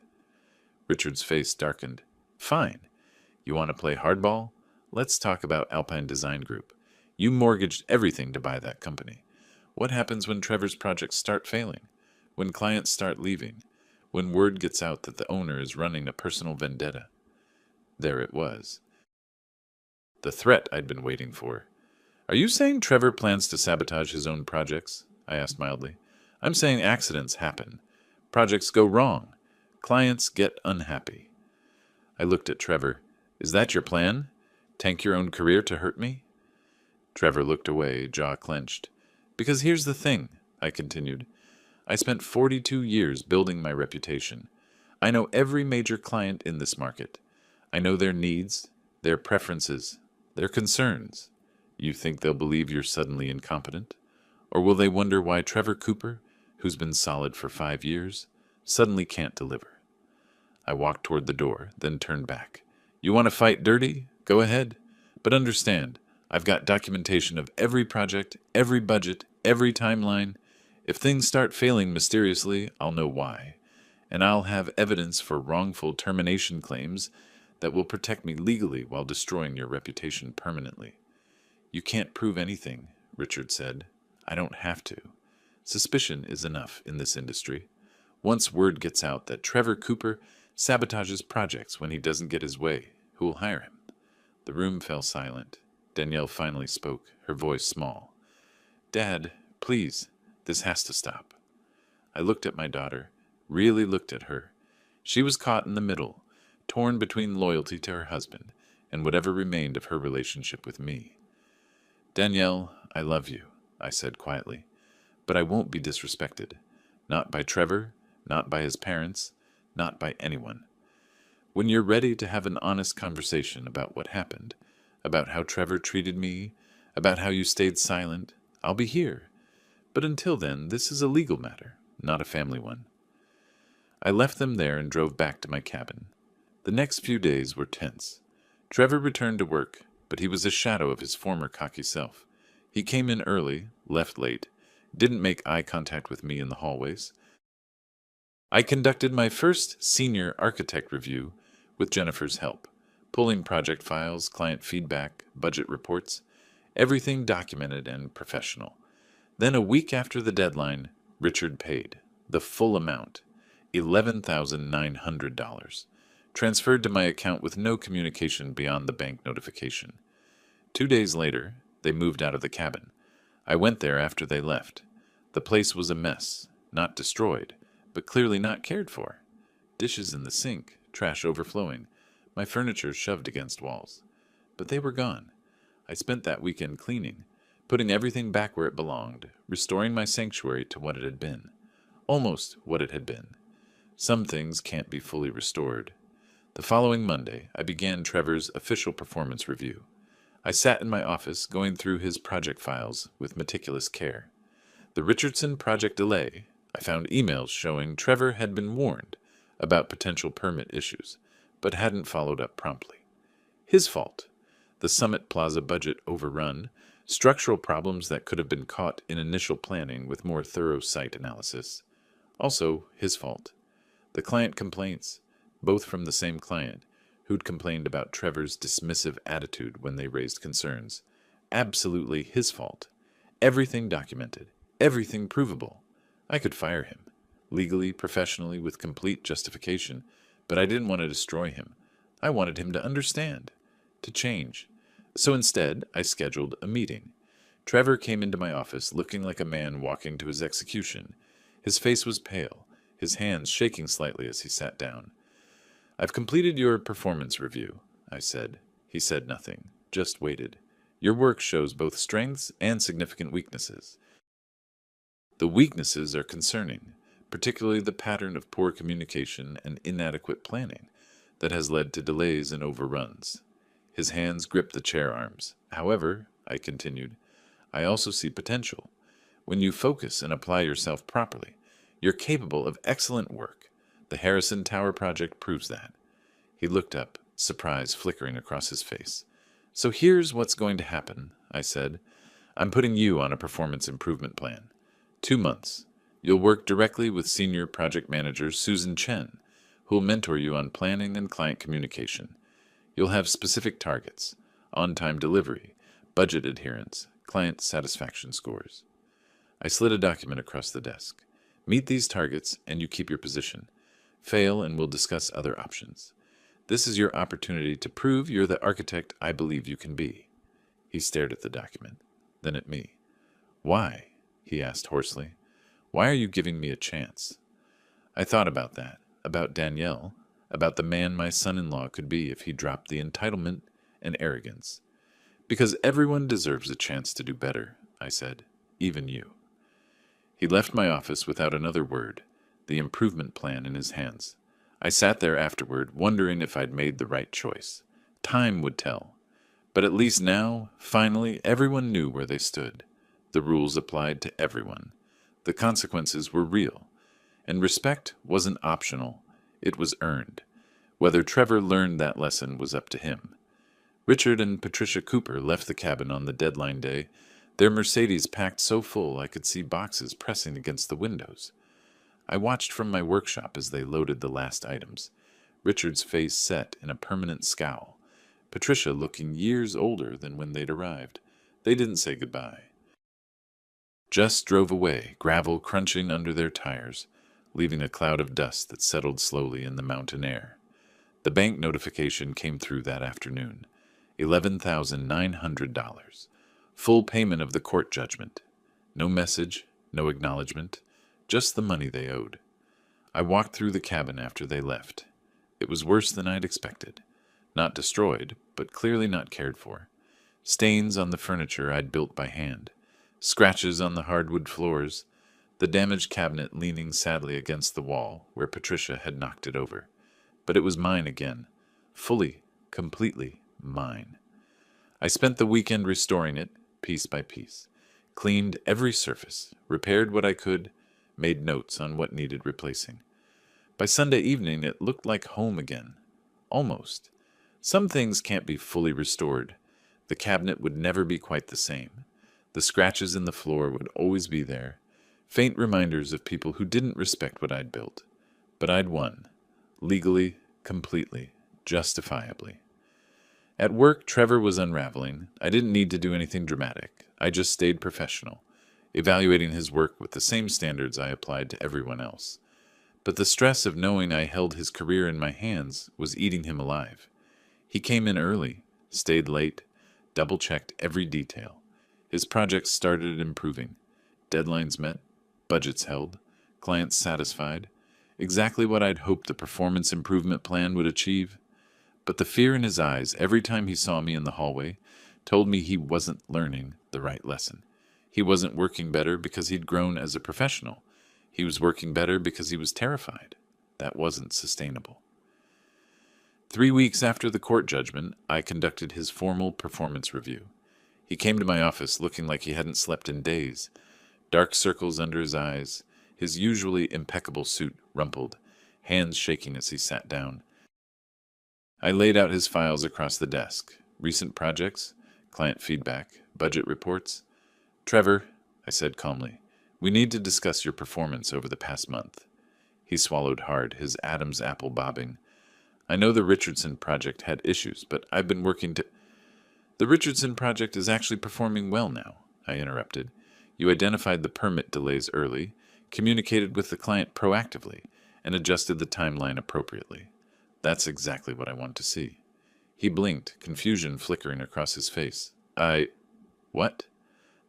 Richard's face darkened. Fine. You want to play hardball? Let's talk about Alpine Design Group. You mortgaged everything to buy that company. What happens when Trevor's projects start failing? When clients start leaving? When word gets out that the owner is running a personal vendetta? There it was. The threat I'd been waiting for. Are you saying Trevor plans to sabotage his own projects? I asked mildly. I'm saying accidents happen. Projects go wrong. Clients get unhappy. I looked at Trevor. Is that your plan? Tank your own career to hurt me? Trevor looked away, jaw clenched. Because here's the thing, I continued. I spent 42 years building my reputation. I know every major client in this market. I know their needs, their preferences, their concerns. You think they'll believe you're suddenly incompetent? Or will they wonder why Trevor Cooper, who's been solid for 5 years, suddenly can't deliver? I walked toward the door, then turned back. You want to fight dirty? Go ahead. But understand, I've got documentation of every project, every budget, every timeline. If things start failing mysteriously, I'll know why. And I'll have evidence for wrongful termination claims that will protect me legally while destroying your reputation permanently. You can't prove anything, Richard said. I don't have to. Suspicion is enough in this industry. Once word gets out that Trevor Cooper sabotages projects when he doesn't get his way, who will hire him? The room fell silent. Danielle finally spoke, her voice small. Dad, please, this has to stop. I looked at my daughter, really looked at her. She was caught in the middle, torn between loyalty to her husband and whatever remained of her relationship with me. Danielle, I love you, I said quietly, but I won't be disrespected. Not by Trevor, not by his parents, not by anyone. When you're ready to have an honest conversation about what happened, about how Trevor treated me, about how you stayed silent, I'll be here. But until then, this is a legal matter, not a family one. I left them there and drove back to my cabin. The next few days were tense. Trevor returned to work, but he was a shadow of his former cocky self. He came in early, left late, didn't make eye contact with me in the hallways. I conducted my first senior architect review with Jennifer's help, pulling project files, client feedback, budget reports, everything documented and professional. Then a week after the deadline, Richard paid, the full amount, $11,900, transferred to my account with no communication beyond the bank notification. 2 days later, they moved out of the cabin. I went there after they left. The place was a mess, not destroyed, but clearly not cared for. Dishes in the sink, trash overflowing, my furniture shoved against walls. But they were gone. I spent that weekend cleaning, putting everything back where it belonged, restoring my sanctuary to what it had been. Almost what it had been. Some things can't be fully restored. The following Monday, I began Trevor's official performance review. I sat in my office going through his project files with meticulous care. The Richardson project delay, I found emails showing Trevor had been warned about potential permit issues, but hadn't followed up promptly. His fault. The Summit Plaza budget overrun, structural problems that could have been caught in initial planning with more thorough site analysis. Also, his fault. The client complaints, both from the same client, who'd complained about Trevor's dismissive attitude when they raised concerns. Absolutely his fault. Everything documented. Everything provable. I could fire him. Legally, professionally, with complete justification. But I didn't want to destroy him. I wanted him to understand. To change. So instead, I scheduled a meeting. Trevor came into my office looking like a man walking to his execution. His face was pale, his hands shaking slightly as he sat down. I've completed your performance review, I said. He said nothing, just waited. Your work shows both strengths and significant weaknesses. The weaknesses are concerning, particularly the pattern of poor communication and inadequate planning that has led to delays and overruns. His hands gripped the chair arms. However, I continued, I also see potential. When you focus and apply yourself properly, you're capable of excellent work. The Harrison Tower project proves that. He looked up, surprise flickering across his face. So here's what's going to happen, I said. I'm putting you on a performance improvement plan. 2 months. You'll work directly with senior project manager Susan Chen, who'll mentor you on planning and client communication. You'll have specific targets, on-time delivery, budget adherence, client satisfaction scores. I slid a document across the desk. Meet these targets and you keep your position. Fail and we'll discuss other options. This is your opportunity to prove you're the architect I believe you can be. He stared at the document, then at me. Why? He asked hoarsely. Why are you giving me a chance? I thought about that, about Danielle, about the man my son-in-law could be if he dropped the entitlement and arrogance. Because everyone deserves a chance to do better, I said, even you. He left my office without another word, the improvement plan in his hands. I sat there afterward, wondering if I'd made the right choice. Time would tell. But at least now, finally, everyone knew where they stood. The rules applied to everyone. The consequences were real. And respect wasn't optional. It was earned. Whether Trevor learned that lesson was up to him. Richard and Patricia Cooper left the cabin on the deadline day, their Mercedes packed so full I could see boxes pressing against the windows. I watched from my workshop as they loaded the last items, Richard's face set in a permanent scowl, Patricia looking years older than when they'd arrived. They didn't say goodbye. Just drove away, gravel crunching under their tires, leaving a cloud of dust that settled slowly in the mountain air. The bank notification came through that afternoon. $11,900. Full payment of the court judgment. No message, no acknowledgement, just the money they owed. I walked through the cabin after they left. It was worse than I'd expected. Not destroyed, but clearly not cared for. Stains on the furniture I'd built by hand. Scratches on the hardwood floors. The damaged cabinet leaning sadly against the wall where Patricia had knocked it over. But it was mine again. Fully, completely mine. I spent the weekend restoring it, piece by piece. Cleaned every surface, repaired what I could, made notes on what needed replacing. By Sunday evening, it looked like home again. Almost. Some things can't be fully restored. The cabinet would never be quite the same. The scratches in the floor would always be there, faint reminders of people who didn't respect what I'd built. But I'd won. Legally, completely, justifiably. At work, Trevor was unraveling. I didn't need to do anything dramatic. I just stayed professional, evaluating his work with the same standards I applied to everyone else. But the stress of knowing I held his career in my hands was eating him alive. He came in early, stayed late, double-checked every detail. His projects started improving. Deadlines met, budgets held, clients satisfied. Exactly what I'd hoped the performance improvement plan would achieve. But the fear in his eyes every time he saw me in the hallway told me he wasn't learning the right lesson. He wasn't working better because he'd grown as a professional. He was working better because he was terrified. That wasn't sustainable. 3 weeks after the court judgment, I conducted his formal performance review. He came to my office looking like he hadn't slept in days. Dark circles under his eyes, his usually impeccable suit rumpled, hands shaking as he sat down. I laid out his files across the desk. Recent projects, client feedback, budget reports. Trevor, I said calmly, we need to discuss your performance over the past month. He swallowed hard, his Adam's apple bobbing. I know the Richardson project had issues, but I've been working to... The Richardson project is actually performing well now, I interrupted. You identified the permit delays early, communicated with the client proactively, and adjusted the timeline appropriately. That's exactly what I want to see. He blinked, confusion flickering across his face. What?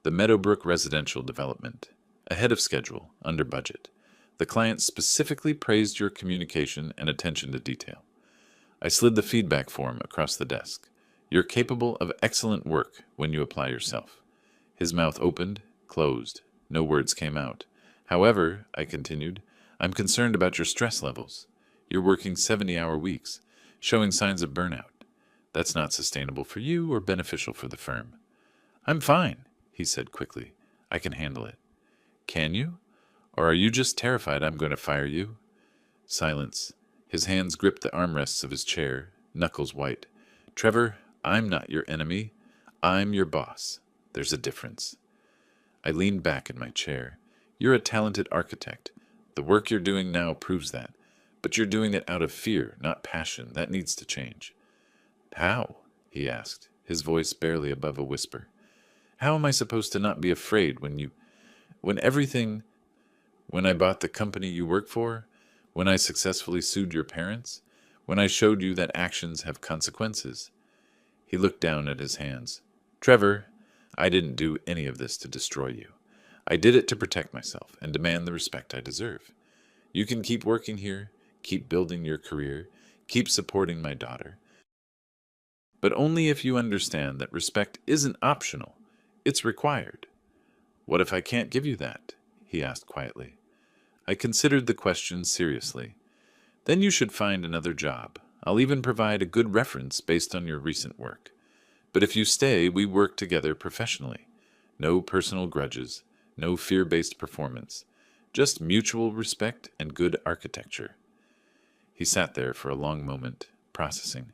The Meadowbrook residential development. Ahead of schedule, under budget. The client specifically praised your communication and attention to detail. I slid the feedback form across the desk. You're capable of excellent work when you apply yourself. His mouth opened, closed. No words came out. However, I continued, I'm concerned about your stress levels. You're working 70-hour weeks, showing signs of burnout. That's not sustainable for you or beneficial for the firm. I'm fine, he said quickly. I can handle it. Can you? Or are you just terrified I'm going to fire you? Silence. His hands gripped the armrests of his chair, knuckles white. Trevor, I'm not your enemy. I'm your boss. There's a difference. I leaned back in my chair. You're a talented architect. The work you're doing now proves that. But you're doing it out of fear, not passion. That needs to change. How? He asked, his voice barely above a whisper. How am I supposed to not be afraid when everything, when I bought the company you work for, when I successfully sued your parents, when I showed you that actions have consequences? He looked down at his hands. Trevor, I didn't do any of this to destroy you. I did it to protect myself and demand the respect I deserve. You can keep working here, keep building your career, keep supporting my daughter. But only if you understand that respect isn't optional, it's required. What if I can't give you that? He asked quietly. I considered the question seriously. Then you should find another job. I'll even provide a good reference based on your recent work. But if you stay, we work together professionally. No personal grudges, no fear-based performance, just mutual respect and good architecture. He sat there for a long moment, processing.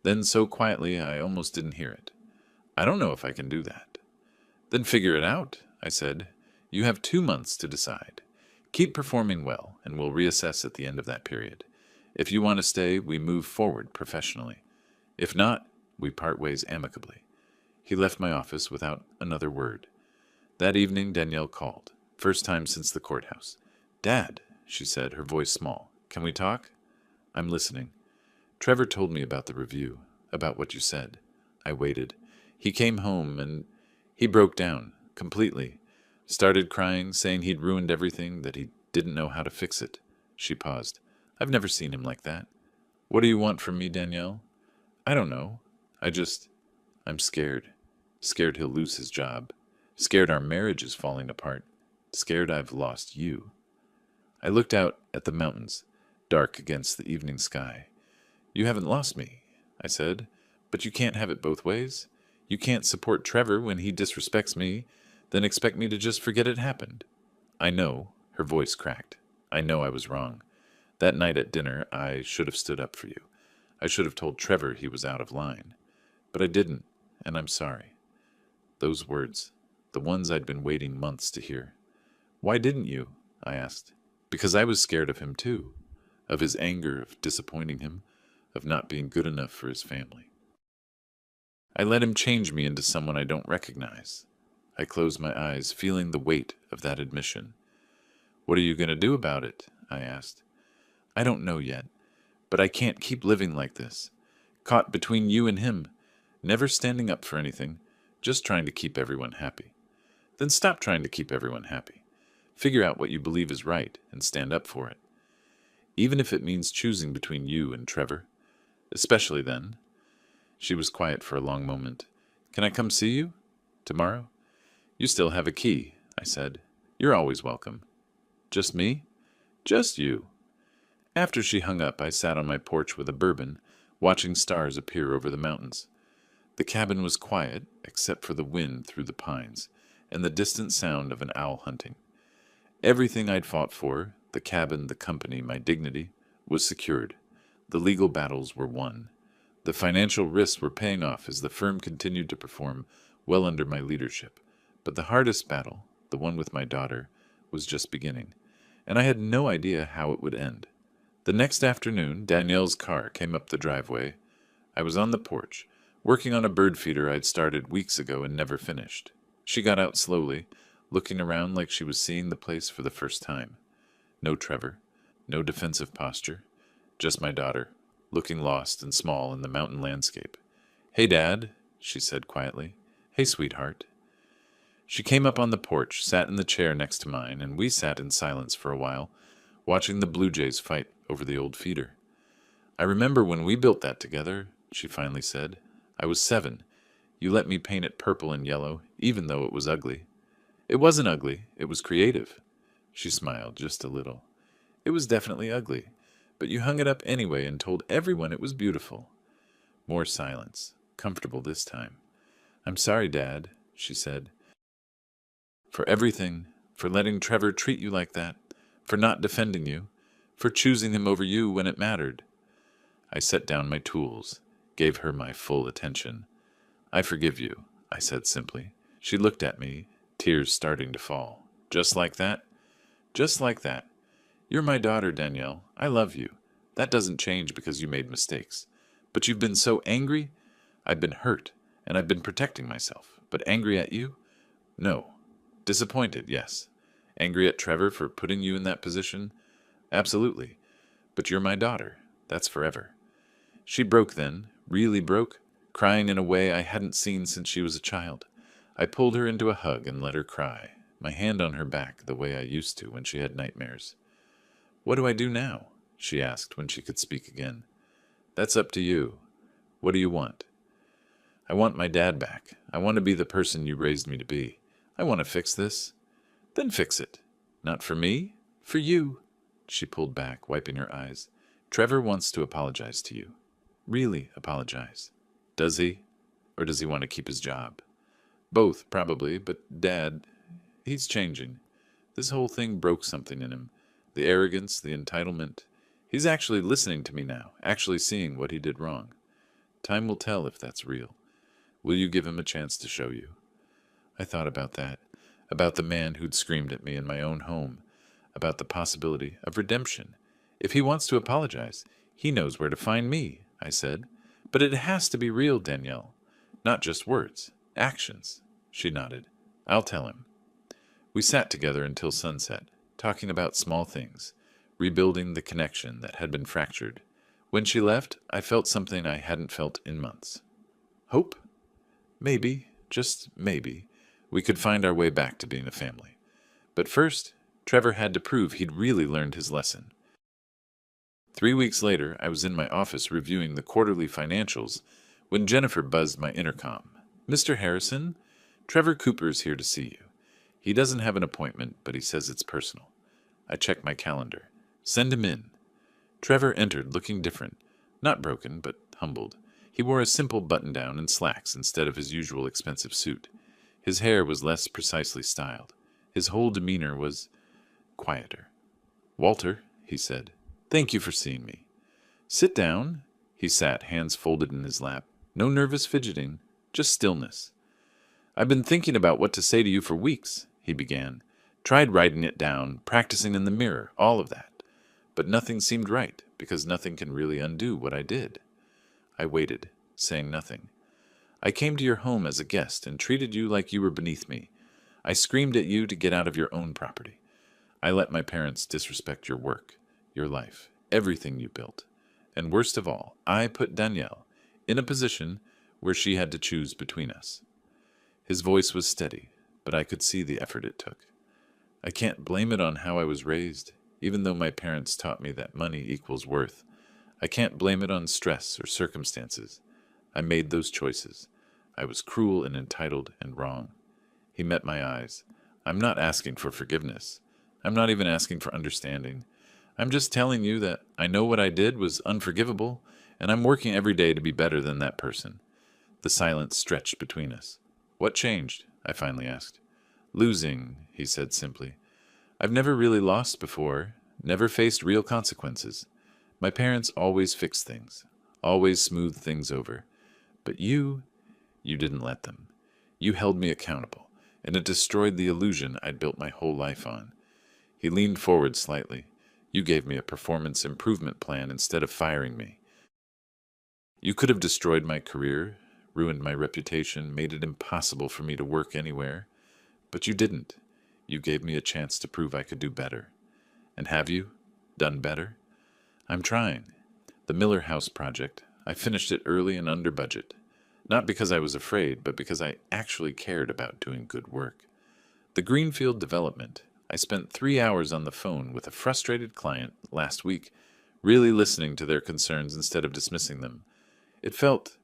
Then so quietly I almost didn't hear it. I don't know if I can do that. Then figure it out, I said. You have 2 months to decide. Keep performing well, and we'll reassess at the end of that period. If you want to stay, we move forward professionally. If not, we part ways amicably. He left my office without another word. That evening, Danielle called. First time since the courthouse. Dad, she said, her voice small. Can we talk? I'm listening. Trevor told me about the review, about what you said. I waited. He came home and he broke down, completely. Started crying, saying he'd ruined everything, that he didn't know how to fix it. She paused. I've never seen him like that. What do you want from me, Danielle? I don't know. I'm scared. Scared he'll lose his job. Scared our marriage is falling apart. Scared I've lost you. I looked out at the mountains, dark against the evening sky. You haven't lost me, I said, but you can't have it both ways. You can't support Trevor when he disrespects me, then expect me to just forget it happened. I know, her voice cracked. I know I was wrong. That night at dinner, I should have stood up for you. I should have told Trevor he was out of line. But I didn't, and I'm sorry. Those words, the ones I'd been waiting months to hear. Why didn't you? I asked. Because I was scared of him too, of his anger, of disappointing him, of not being good enough for his family. I let him change me into someone I don't recognize. I closed my eyes, feeling the weight of that admission. What are you going to do about it? I asked. I don't know yet, but I can't keep living like this, caught between you and him, never standing up for anything, just trying to keep everyone happy. Then stop trying to keep everyone happy. Figure out what you believe is right and stand up for it. Even if it means choosing between you and Trevor. Especially then. She was quiet for a long moment. Can I come see you? Tomorrow? You still have a key, I said. You're always welcome. Just me? Just you. After she hung up, I sat on my porch with a bourbon, watching stars appear over the mountains. The cabin was quiet, except for the wind through the pines, and the distant sound of an owl hunting. Everything I'd fought for, the cabin, the company, my dignity, was secured. The legal battles were won. The financial risks were paying off as the firm continued to perform well under my leadership. But the hardest battle, the one with my daughter, was just beginning, and I had no idea how it would end. The next afternoon, Danielle's car came up the driveway. I was on the porch, working on a bird feeder I'd started weeks ago and never finished. She got out slowly, looking around like she was seeing the place for the first time. No Trevor, no defensive posture, just my daughter, looking lost and small in the mountain landscape. Hey, Dad, she said quietly. Hey, sweetheart. She came up on the porch, sat in the chair next to mine, and we sat in silence for a while, watching the blue jays fight over the old feeder. I remember when we built that together, she finally said. I was 7. You let me paint it purple and yellow, even though it was ugly. It wasn't ugly, it was creative. She smiled just a little. It was definitely ugly, but you hung it up anyway and told everyone it was beautiful. More silence, comfortable this time. I'm sorry, Dad, she said, for everything, for letting Trevor treat you like that, for not defending you, for choosing him over you when it mattered. I set down my tools, gave her my full attention. I forgive you, I said simply. She looked at me, tears starting to fall. Just like that? Just like that. You're my daughter, Danielle. I love you. That doesn't change because you made mistakes. But you've been so angry. I've been hurt, and I've been protecting myself. But angry at you? No. Disappointed, yes. Angry at Trevor for putting you in that position? Absolutely. But you're my daughter. That's forever. She broke then, really broke, crying in a way I hadn't seen since she was a child. I pulled her into a hug and let her cry, my hand on her back the way I used to when she had nightmares. What do I do now? She asked when she could speak again. That's up to you. What do you want? I want my dad back. I want to be the person you raised me to be. I want to fix this. Then fix it. Not for me, for you. She pulled back, wiping her eyes. Trevor wants to apologize to you. Really apologize. Does he? Or does he want to keep his job? Both, probably, but Dad, he's changing. This whole thing broke something in him. The arrogance, the entitlement. He's actually listening to me now, actually seeing what he did wrong. Time will tell if that's real. Will you give him a chance to show you? I thought about that, about the man who'd screamed at me in my own home, about the possibility of redemption. If he wants to apologize, he knows where to find me, I said. But it has to be real, Danielle. Not just words, actions. She nodded. I'll tell him. We sat together until sunset, talking about small things, rebuilding the connection that had been fractured. When she left, I felt something I hadn't felt in months. Hope? Maybe, just maybe, we could find our way back to being a family. But first, Trevor had to prove he'd really learned his lesson. 3 weeks later, I was in my office reviewing the quarterly financials when Jennifer buzzed my intercom. Mr. Harrison, Trevor Cooper's here to see you. He doesn't have an appointment, but he says it's personal. I checked my calendar. Send him in. Trevor entered looking different, not broken, but humbled. He wore a simple button-down and slacks instead of his usual expensive suit. His hair was less precisely styled. His whole demeanor was quieter. Walter, he said, thank you for seeing me. Sit down. He sat, hands folded in his lap. No nervous fidgeting, just stillness. I've been thinking about what to say to you for weeks, he began. Tried writing it down, practicing in the mirror, all of that. But nothing seemed right, because nothing can really undo what I did. I waited, saying nothing. I came to your home as a guest and treated you like you were beneath me. I screamed at you to get out of your own property. I let my parents disrespect your work, your life, everything you built. And worst of all, I put Danielle in a position where she had to choose between us. His voice was steady, but I could see the effort it took. I can't blame it on how I was raised, even though my parents taught me that money equals worth. I can't blame it on stress or circumstances. I made those choices. I was cruel and entitled and wrong. He met my eyes. I'm not asking for forgiveness. I'm not even asking for understanding. I'm just telling you that I know what I did was unforgivable, and I'm working every day to be better than that person. The silence stretched between us. What changed? I finally asked. Losing, he said simply. I've never really lost before, never faced real consequences. My parents always fixed things, always smoothed things over. But you didn't let them. You held me accountable, and it destroyed the illusion I'd built my whole life on. He leaned forward slightly. You gave me a performance improvement plan instead of firing me. You could have destroyed my career, ruined my reputation, made it impossible for me to work anywhere. But you didn't. You gave me a chance to prove I could do better. And have you? Done better? I'm trying. The Miller House project, I finished it early and under budget. Not because I was afraid, but because I actually cared about doing good work. The Greenfield development, I spent 3 hours on the phone with a frustrated client last week, really listening to their concerns instead of dismissing them. It felt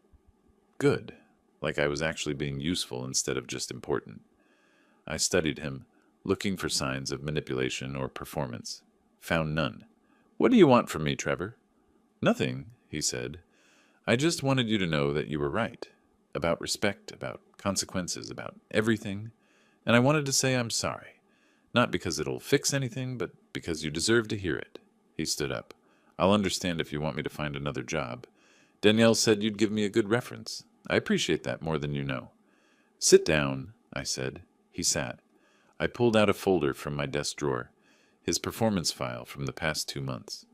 good, like I was actually being useful instead of just important. I studied him, looking for signs of manipulation or performance. Found none. What do you want from me, Trevor? Nothing, he said. I just wanted you to know that you were right. About respect, about consequences, about everything. And I wanted to say I'm sorry. Not because it'll fix anything, but because you deserve to hear it. He stood up. I'll understand if you want me to find another job. Danielle said you'd give me a good reference. I appreciate that more than you know. Sit down, I said. He sat. I pulled out a folder from my desk drawer, his performance file from the past 2 months.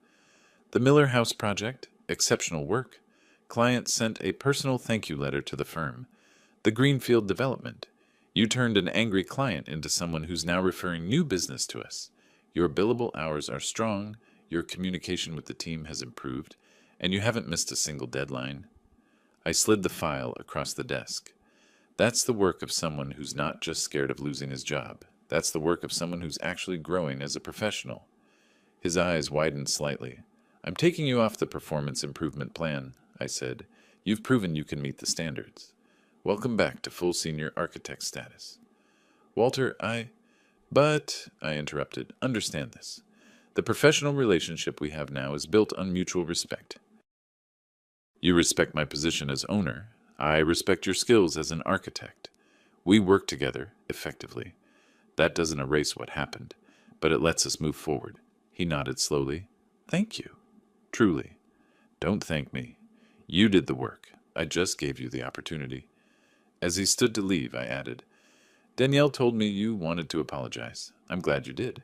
The Miller House project, exceptional work. Client sent a personal thank you letter to the firm. The Greenfield development. You turned an angry client into someone who's now referring new business to us. Your billable hours are strong, your communication with the team has improved, and you haven't missed a single deadline. I slid the file across the desk. That's the work of someone who's not just scared of losing his job. That's the work of someone who's actually growing as a professional. His eyes widened slightly. I'm taking you off the performance improvement plan, I said. You've proven you can meet the standards. Welcome back to full senior architect status. Walter, But, I interrupted, understand this. The professional relationship we have now is built on mutual respect. You respect my position as owner. I respect your skills as an architect. We work together, effectively. That doesn't erase what happened, but it lets us move forward. He nodded slowly. Thank you. Truly. Don't thank me. You did the work. I just gave you the opportunity. As he stood to leave, I added, Danielle told me you wanted to apologize. I'm glad you did.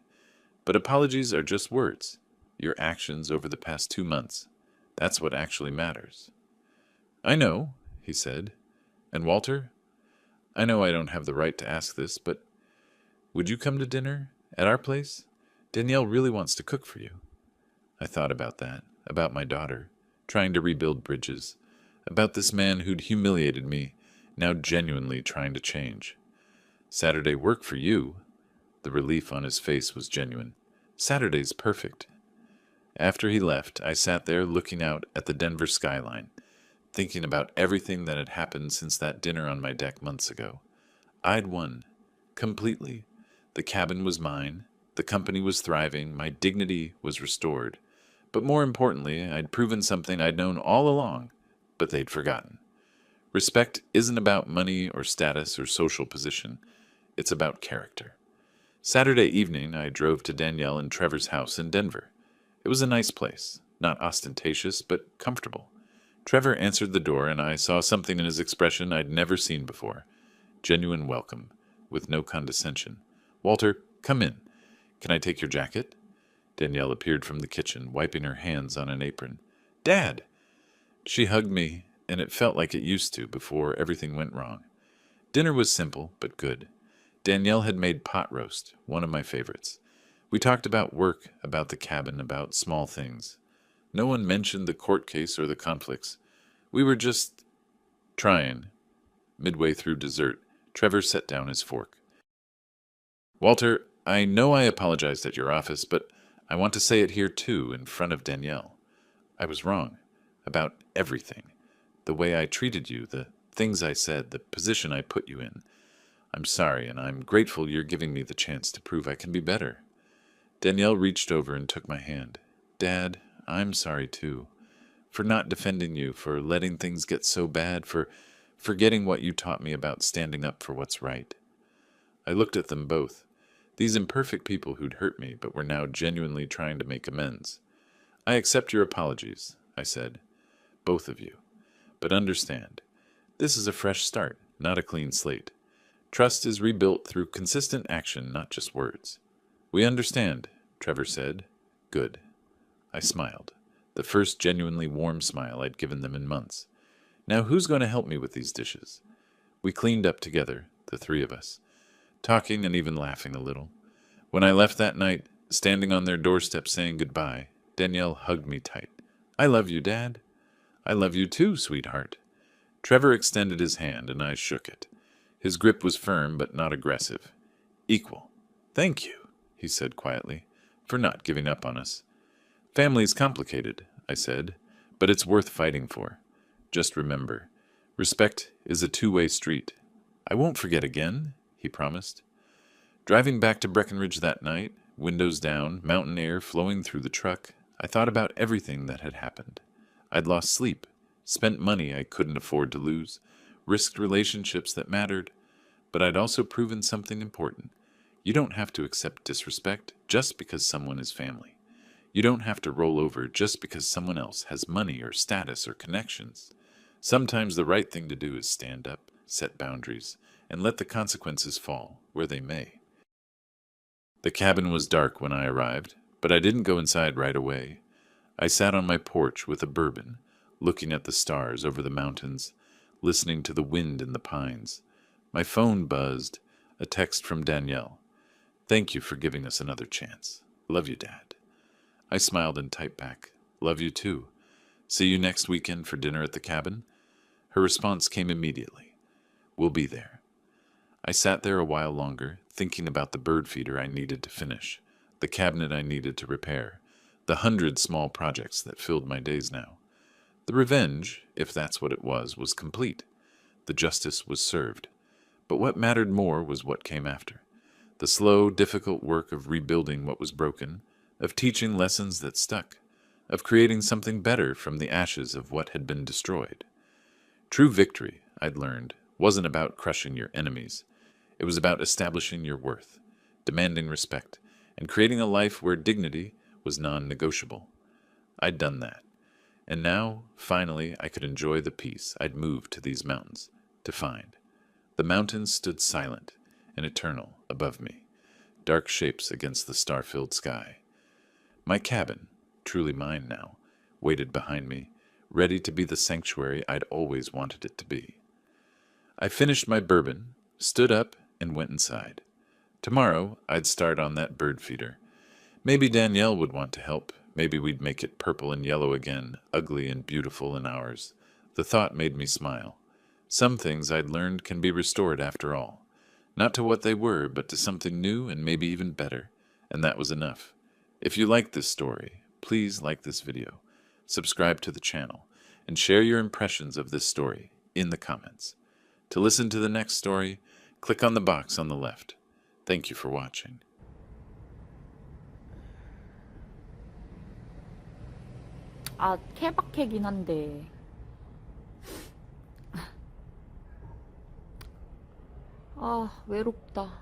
But apologies are just words. Your actions over the past 2 months. That's what actually matters. I know, he said. And Walter, I know I don't have the right to ask this, but would you come to dinner at our place? Danielle really wants to cook for you. I thought about that, about my daughter, trying to rebuild bridges, about this man who'd humiliated me, now genuinely trying to change. Saturday work for you. The relief on his face was genuine. Saturday's perfect. After he left, I sat there looking out at the Denver skyline, thinking about everything that had happened since that dinner on my deck months ago. I'd won. Completely. The cabin was mine. The company was thriving. My dignity was restored. But more importantly, I'd proven something I'd known all along, but they'd forgotten. Respect isn't about money or status or social position. It's about character. Saturday evening, I drove to Danielle and Trevor's house in Denver. It was a nice place, not ostentatious, but comfortable. Trevor answered the door, and I saw something in his expression I'd never seen before. Genuine welcome, with no condescension. Walter, come in. Can I take your jacket? Danielle appeared from the kitchen, wiping her hands on an apron. Dad! She hugged me, and it felt like it used to before everything went wrong. Dinner was simple, but good. Danielle had made pot roast, one of my favorites. We talked about work, about the cabin, about small things. No one mentioned the court case or the conflicts. We were just trying. Midway through dessert, Trevor set down his fork. Walter, I know I apologized at your office, but I want to say it here too, in front of Danielle. I was wrong. About everything. The way I treated you, the things I said, the position I put you in. I'm sorry, and I'm grateful you're giving me the chance to prove I can be better. Danielle reached over and took my hand. Dad, I'm sorry too. For not defending you, for letting things get so bad, for forgetting what you taught me about standing up for what's right. I looked at them both. These imperfect people who'd hurt me, but were now genuinely trying to make amends. I accept your apologies, I said. Both of you. But understand, this is a fresh start, not a clean slate. Trust is rebuilt through consistent action, not just words. We understand, Trevor said. Good. I smiled, the first genuinely warm smile I'd given them in months. Now who's going to help me with these dishes? We cleaned up together, the three of us, talking and even laughing a little. When I left that night, standing on their doorstep saying goodbye, Danielle hugged me tight. I love you, Dad. I love you too, sweetheart. Trevor extended his hand, and I shook it. His grip was firm, but not aggressive. Equal. Thank you, he said quietly, for not giving up on us. Family's complicated, I said, but it's worth fighting for. Just remember, respect is a two-way street. I won't forget again, he promised. Driving back to Breckenridge that night, windows down, mountain air flowing through the truck, I thought about everything that had happened. I'd lost sleep, spent money I couldn't afford to lose, risked relationships that mattered, but I'd also proven something important. You don't have to accept disrespect just because someone is family. You don't have to roll over just because someone else has money or status or connections. Sometimes the right thing to do is stand up, set boundaries, and let the consequences fall where they may. The cabin was dark when I arrived, but I didn't go inside right away. I sat on my porch with a bourbon, looking at the stars over the mountains, listening to the wind in the pines. My phone buzzed, a text from Danielle. "Thank you for giving us another chance. Love you, Dad." I smiled and typed back, "Love you too. See you next weekend for dinner at the cabin?" Her response came immediately. "We'll be there." I sat there a while longer, thinking about the bird feeder I needed to finish, the cabinet I needed to repair, the 100 small projects that filled my days now. The revenge, if that's what it was complete. The justice was served. But what mattered more was what came after. The slow, difficult work of rebuilding what was broken, of teaching lessons that stuck, of creating something better from the ashes of what had been destroyed. True victory, I'd learned, wasn't about crushing your enemies. It was about establishing your worth, demanding respect, and creating a life where dignity was non-negotiable. I'd done that. And now, finally, I could enjoy the peace I'd moved to these mountains to find. The mountains stood silent and eternal above me, dark shapes against the star-filled sky. My cabin, truly mine now, waited behind me, ready to be the sanctuary I'd always wanted it to be. I finished my bourbon, stood up, and went inside. Tomorrow, I'd start on that bird feeder. Maybe Danielle would want to help. Maybe we'd make it purple and yellow again, ugly and beautiful in ours. The thought made me smile. Some things I'd learned can be restored after all. Not to what they were, but to something new and maybe even better. And that was enough. If you like this story, please like this video, subscribe to the channel, and share your impressions of this story in the comments. To listen to the next story, click on the box on the left. Thank you for watching. 아, 케바케긴 한데. 아, 외롭다.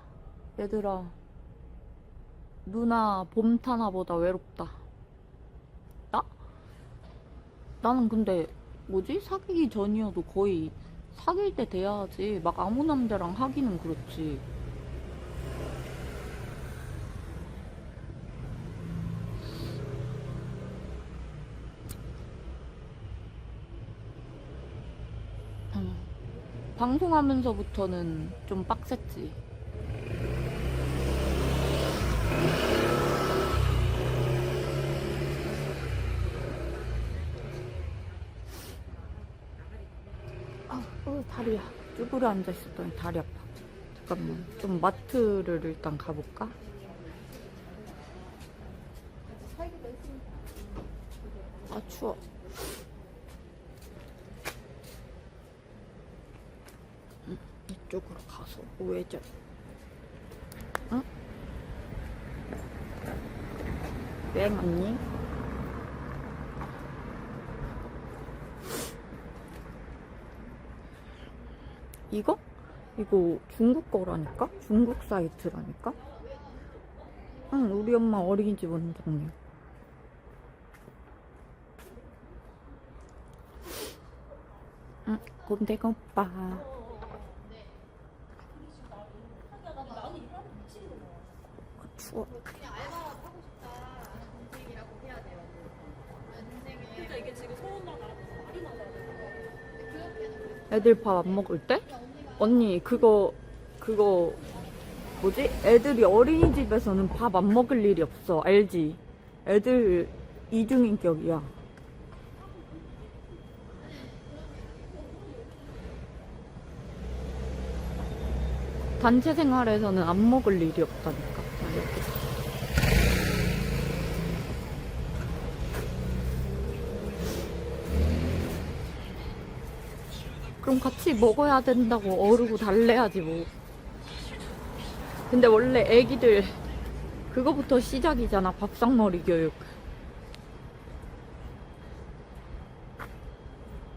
얘들아. 누나 봄 타나보다 외롭다. 나? 나는 근데 뭐지? 사귀기 전이어도 거의 사귈 때 돼야지. 막 아무 남자랑 하기는 그렇지. 방송하면서부터는 좀 빡셌지. 다리야. 쭈그려 앉아있었더니 다리 아파. 잠깐만. 좀 마트를 일단 가볼까? 아, 추워. 이쪽으로 가서 우회전. 응? 왜 맞니? 이거? 이거 중국 거라니까? 중국 사이트라니까? 응, 우리 엄마 어린이집 원장님. 응, 곰대가 오빠. 추워. 그냥 알바 하고 싶다 동생이라고 해야 돼요. 인생에. 그러니까 이게 지금 서울만 알아서 말이 나와요. 애들 밥 안 먹을 때? 언니 그거 뭐지? 애들이 어린이집에서는 밥 안 먹을 일이 없어. 알지? 애들 이중인격이야. 단체 생활에서는 안 먹을 일이 없다니까. 그럼 같이 먹어야 된다고 어르고 달래야지 뭐. 근데 원래 애기들 그거부터 시작이잖아, 밥상머리 교육.